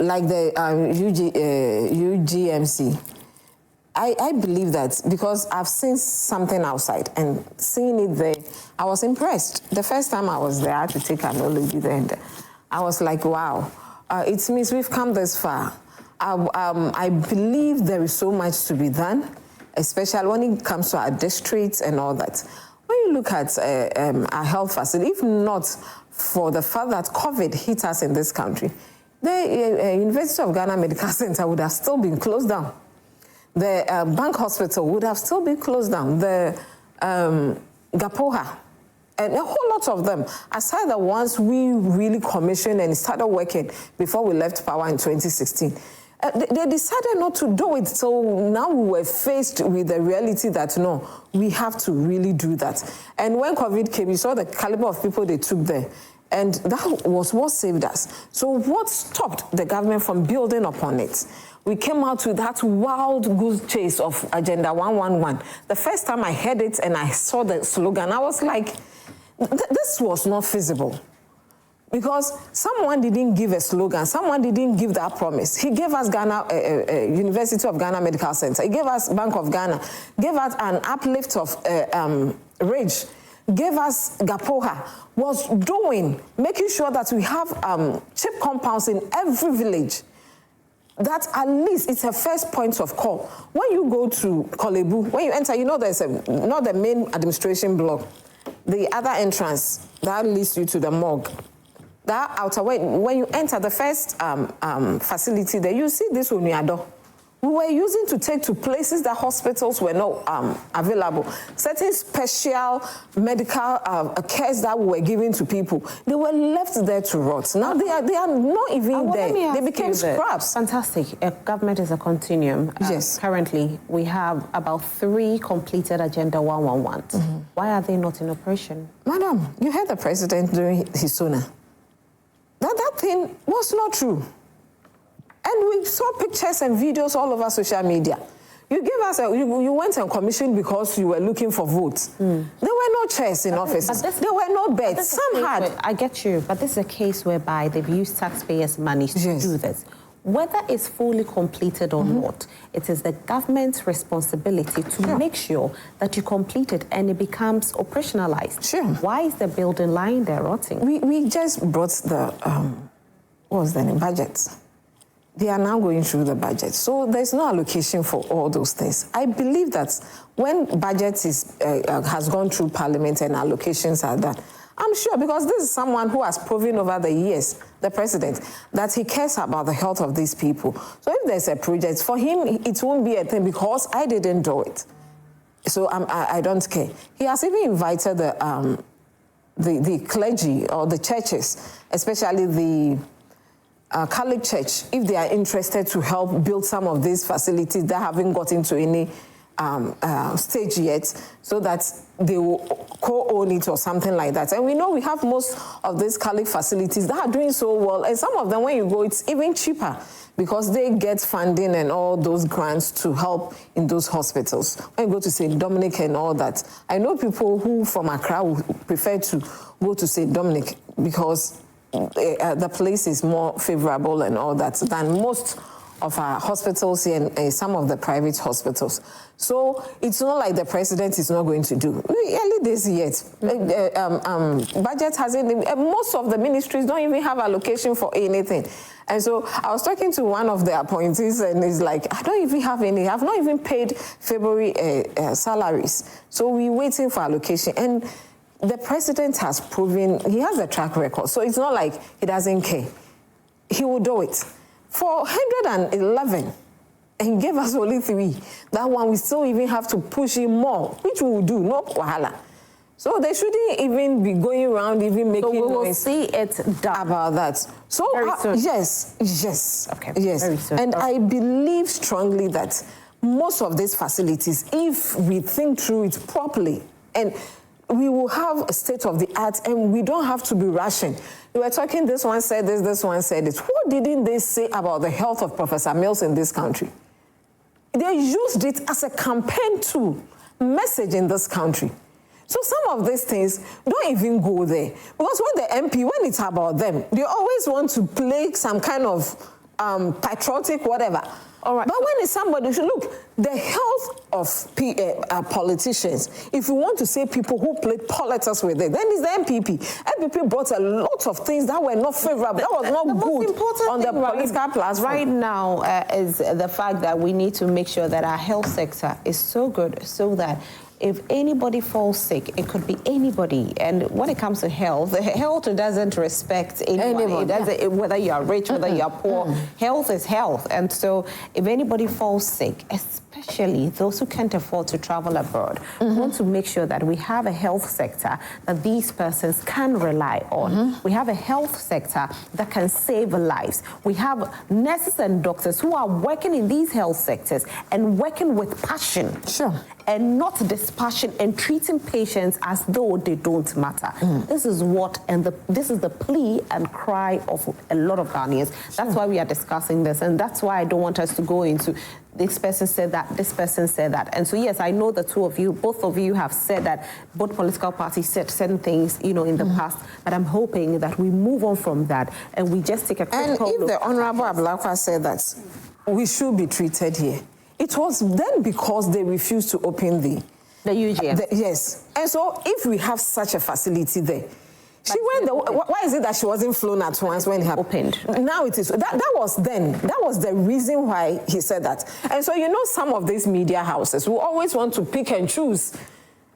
Like the UGMC, I believe that because I've seen something outside and seeing it there, I was impressed. The first time I was there, I had to take an allergy there, and I was like, wow, it means we've come this far. I believe there is so much to be done, especially when it comes to our districts and all that. When you look at our health facility, if not for the fact that COVID hit us in this country, the University of Ghana Medical Center would have still been closed down. The Bank Hospital would have still been closed down. The Gapoha, and a whole lot of them, aside the ones we really commissioned and started working before we left power in 2016. They decided not to do it, so now we were faced with the reality that, no, we have to really do that. And when COVID came, you saw the caliber of people they took there, and that was what saved us. So what stopped the government from building upon it? We came out with that wild goose chase of Agenda 111. The first time I heard it and I saw the slogan, I was like, this was not feasible. Because someone didn't give a slogan, someone didn't give that promise. He gave us University of Ghana Medical Center, he gave us Bank of Ghana, gave us an uplift of rage. gave us Gapoha, was making sure that we have chip compounds in every village. That at least it's a first point of call. When you go to Kolebu, when you enter, you know there's not the main administration block, the other entrance that leads you to the morgue. That outer way, when you enter the first facility there, you see this Uniado. We were using to take to places that hospitals were not available. Certain special medical cares that we were giving to people, they were left there to rot. Now they are not even there. They became scraps. Fantastic. Government is a continuum. Yes. Currently, we have about 3 completed Agenda 111s. Why are they not in operation? Madam, you heard the president during his SONA. That thing was not true. And we saw pictures and videos all over social media. You gave us you went and commissioned because you were looking for votes. There were no chairs in offices. There were no beds. Some had. I get you, but this is a case whereby they've used taxpayers' money to do this. Whether it's fully completed or not, it is the government's responsibility to make sure that you complete it and it becomes operationalized. Sure. Why is the building lying there rotting? We just brought the, what was the name, budgets. They are now going through the budget. So there's no allocation for all those things. I believe that when budget has gone through Parliament and allocations are done, I'm sure, because this is someone who has proven over the years, the president, that he cares about the health of these people. So if there's a project, for him, it won't be a thing because I didn't do it. So I don't care. He has even invited the clergy or the churches, especially the Catholic Church, if they are interested to help build some of these facilities that haven't got into any stage yet, so that they will co-own it or something like that. And we know we have most of these Catholic facilities that are doing so well, and some of them, when you go, it's even cheaper because they get funding and all those grants to help in those hospitals. When you go to St. Dominic and all that, I know people who from Accra would prefer to go to St. Dominic because the place is more favorable and all that than most of our hospitals here and some of the private hospitals. So it's not like the president is not going to do. Early days yet. Budget hasn't, most of the ministries don't even have allocation for anything. And so I was talking to one of the appointees and he's like, I don't even have any, I've not even paid February salaries. So we're waiting for allocation. And the president has proven, he has a track record. So it's not like he doesn't care. He will do it. For 111, and he gave us only 3. That one, we still even have to push him more, which we will do, no wahala. So they shouldn't even be going around even making noise. So we will noise see it done. About that. So very soon. Yes. Okay. Yes. Very soon. And I believe strongly that most of these facilities, if we think through it properly, and we will have a state of the art, and we don't have to be rushing. We were talking, this one said this one said this. What didn't they say about the health of Professor Mills in this country? They used it as a campaign tool, message in this country. So some of these things don't even go there. Because when the MP, when it's about them, they always want to play some kind of patriotic whatever. All right. But when it's somebody, look, the health of politicians, if you want to say people who played politics with it, then it's the MPP. MPP brought a lot of things that were not favorable, that was not good on the political platform. Right now is the fact that we need to make sure that our health sector is so good so that if anybody falls sick, it could be anybody. And when it comes to health doesn't respect anyone. It doesn't, whether you are rich, whether you are poor, health is health. And so if anybody falls sick, especially those who can't afford to travel abroad, we want to make sure that we have a health sector that these persons can rely on. We have a health sector that can save lives. We have nurses and doctors who are working in these health sectors and working with passion. Sure. And not dispassion and treating patients as though they don't matter. This is what, this is the plea and cry of a lot of Ghanaians. That's why we are discussing this, and that's why I don't want us to go into this person said that, this person said that. And so, yes, I know the two of you, both of you have said that both political parties said certain things, in the past, but I'm hoping that we move on from that and we just take a quick And if the Honorable Ablakwa said that we should be treated here, it was then because they refused to open The UGM. Yes. And so if we have such a facility there, she went there. Why is it that she wasn't flown at once when it happened? Now it is. That was then. That was the reason why he said that. And so, you know, some of these media houses will always want to pick and choose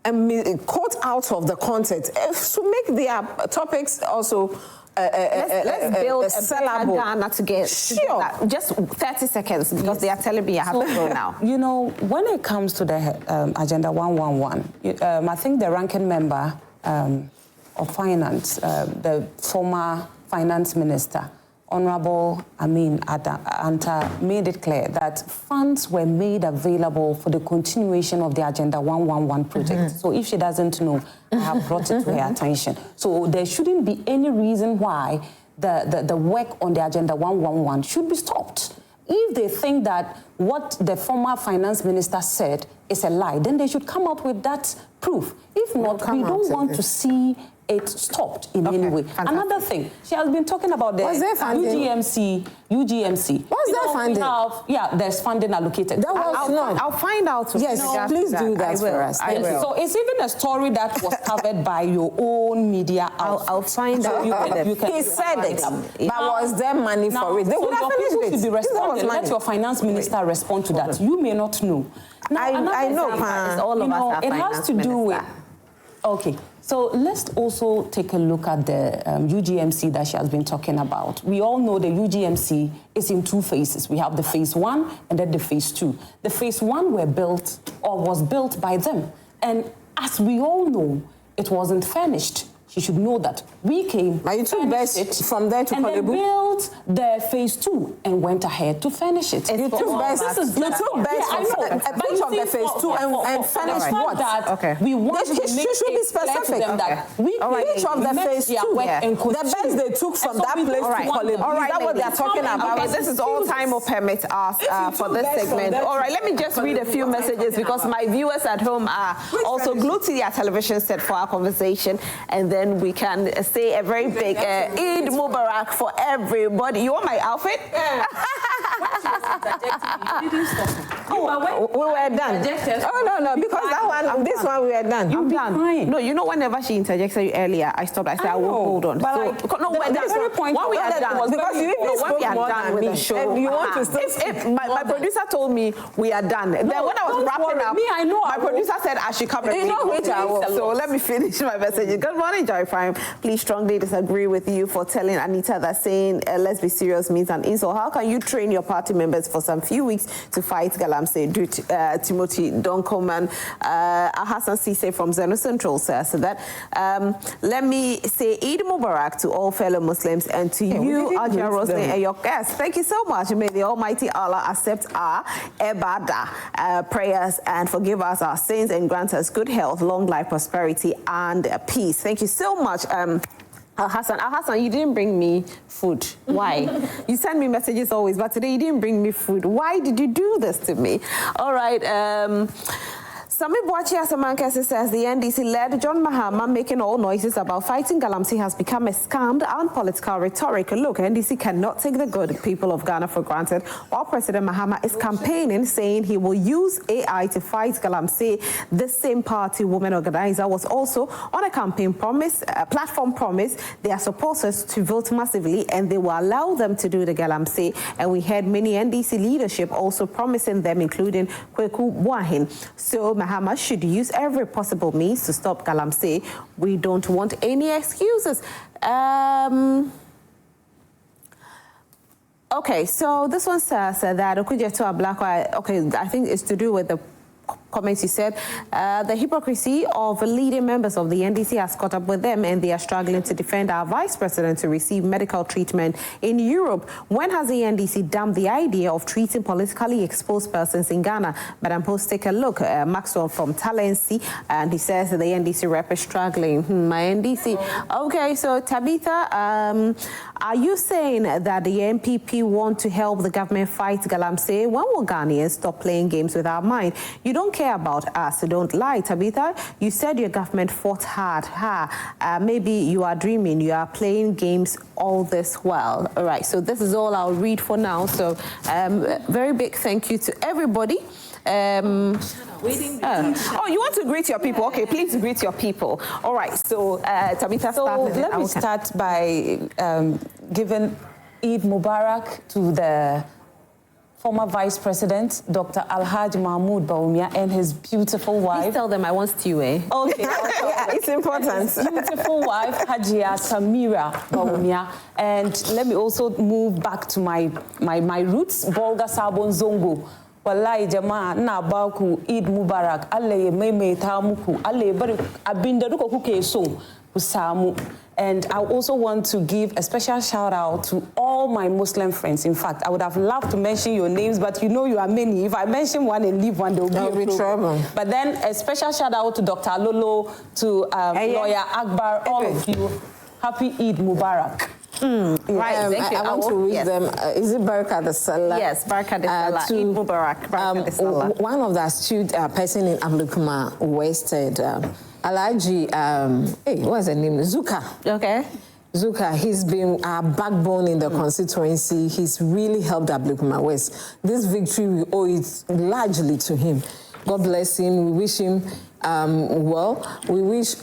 and quote out of the content to make their topics also let's build a sellable. Ghana to get Sure. just 30 seconds because they are telling me I have to go now. You know, when it comes to the Agenda 111, I think the ranking member of Finance, the former Finance Minister, Honorable Amin Anta, made it clear that funds were made available for the continuation of the Agenda 111 project. So if she doesn't know, I have brought it to her attention. So there shouldn't be any reason why the work on the Agenda 111 should be stopped. If they think that what the former finance minister said is a lie, then they should come out with that proof. If not, we don't want to see it stopped in any way. Fantastic. Another thing, she has been talking about the UGMC. What's there funding? There's funding allocated. I'll find out. Yes, please do that for us. I will. So it's even a story that was covered by your own media. I'll find out. He said it, but was there money for it? They would have finished it. Should be responding. Let your finance minister respond to that. You may not know. Now, I know, all of us are it has to do with. Okay. So let's also take a look at the UGMC that she has been talking about. We all know the UGMC is in two phases. We have the phase 1 and then the phase 2. The phase 1 was built by them. And as we all know, it wasn't furnished. She should know that. We came, but you took best from there to and they Kolebu. built the phase 2 and went ahead to finish it. You took best from the phase 2 and finished what? That we want to make should be specific. That we each of the phase 2, the best they took from that place to Kolebu. All right, is that what they're talking about? Okay, this is all time will permit us for this segment. All right, let me just read a few messages because my viewers at home are also glued to their television set for our conversation, and then we can say a very big Eid Mubarak for everybody. You want my outfit? Yeah. We were done. Oh, no, because this one we were done. I'm done. No, you know, whenever she interjected you earlier, I stopped. I said, I will hold on. But when we are done, because you even spoke more than me. The show, you want to still if my producer told me we are done. Then when I was wrapping up, my producer said I should come and So let me finish my message. Good morning, Joy Prime. Please strongly disagree with you for telling Anita that saying let's be serious means an insult. How can you train your party members for some few weeks to fight Galamsey? Timothy Donkoman, Hassan Sise from Zeno Central says that. Let me say Eid Mubarak to all fellow Muslims and to you, Ajah Roslyn, and your guests. Thank you so much. May the Almighty Allah accept our ibadah prayers and forgive us our sins and grant us good health, long life, prosperity, and peace. Thank you so much. Hassan, you didn't bring me food. Why? You send me messages always, but today you didn't bring me food. Why did you do this to me? All right. Sami Boachi Asamankesi says the NDC-led John Mahama making all noises about fighting Galamsey has become a scam and political rhetoric. Look, NDC cannot take the good people of Ghana for granted, while President Mahama is campaigning, saying he will use AI to fight Galamsey. This same party woman organizer was also on a campaign platform promise their supporters to vote massively and they will allow them to do the Galamsey. And we heard many NDC leadership also promising them, including Kweku Buahin. So Mahama should use every possible means to stop Galamsey. We don't want any excuses. Okay, so this one says that Okujeto Ablakwa, okay, I think it's to do with the comments you said. The hypocrisy of leading members of the NDC has caught up with them and they are struggling to defend our vice president to receive medical treatment in Europe. When has the NDC dumped the idea of treating politically exposed persons in Ghana? Madam Post, take a look. Maxwell from Talensi, and he says that the NDC rep is struggling. My NDC. Okay, so Tabitha, are you saying that the MPP want to help the government fight Galamsey? When will Ghanaians stop playing games with our mind? You don't care about us, so don't lie. Tabitha, you said your government fought hard. Maybe you are dreaming, you are playing games all this while. All right, so this is all I'll read for now. So very big thank you to everybody Oh, you want to greet your people? Okay, please greet your people. All right, so Tabitha, let me start by giving Eid Mubarak to the former Vice President, Dr. Alhaji Mahmoud Bawumia, and his beautiful wife. Please tell them I want stew, eh? Okay, yeah, it's important. His beautiful wife, Hajia Samira Bawumia. And let me also move back to my roots, Bolga Sabon Zongo. Wallahi jamaa na baku Eid Mubarak alle meme tamuku alle bari abinda duko kuke so kusamu. And I also want to give a special shout out to all my Muslim friends. In fact, I would have loved to mention your names, but you know you are many. If I mention one and leave one, there will be trouble. But then a special shout out to Dr. Lolo, to Lawyer Akbar, all of you. Happy Eid Mubarak. Right, thank you. I want to wish them, is it Baraka the Salah? Yes, Baraka the Salah. Eid Mubarak, Baraka the Salah. One of the astute person in Ablukuma West said, Alaji, what's the name? Zuka. Okay. Zuka, he's been our backbone in the constituency. He's really helped Ablukuma West. This victory, we owe it largely to him. God bless him. We wish him well.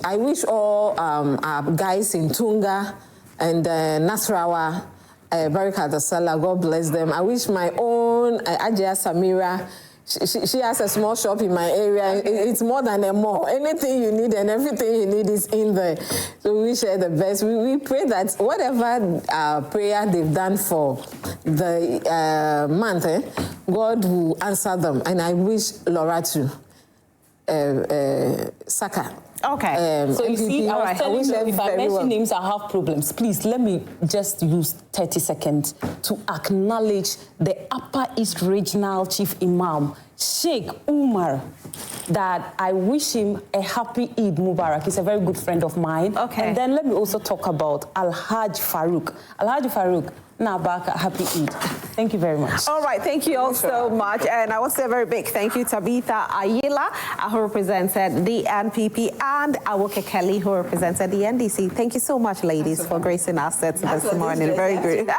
I wish all our guys in Tunga and Nasrawa, Baraka the Salah, God bless them. I wish my own Ajia Samira, she has a small shop in my area. It's more than a mall. Anything you need and everything you need is in there. So we wish her the best. We pray that whatever prayer they've done for the month, God will answer them. And I wish Laura to Saka. Okay. So you see, I was telling you, if I mention names, I have problems. Please, let me just use 30 seconds to acknowledge the Upper East Regional Chief Imam, Sheikh Umar, that I wish him a happy Eid Mubarak. He's a very good friend of mine. Okay. And then let me also talk about Alhaj Farouk. Alhaj Farouk, Nabaka, happy Eid. Thank you very much. All right, thank you all so much. And I want to say a very big thank you to Tabitha Ayila, who represented the NPP, and Awoke Kelly, who represented the NDC. Thank you so much, ladies, for gracing our sets this morning. Very good.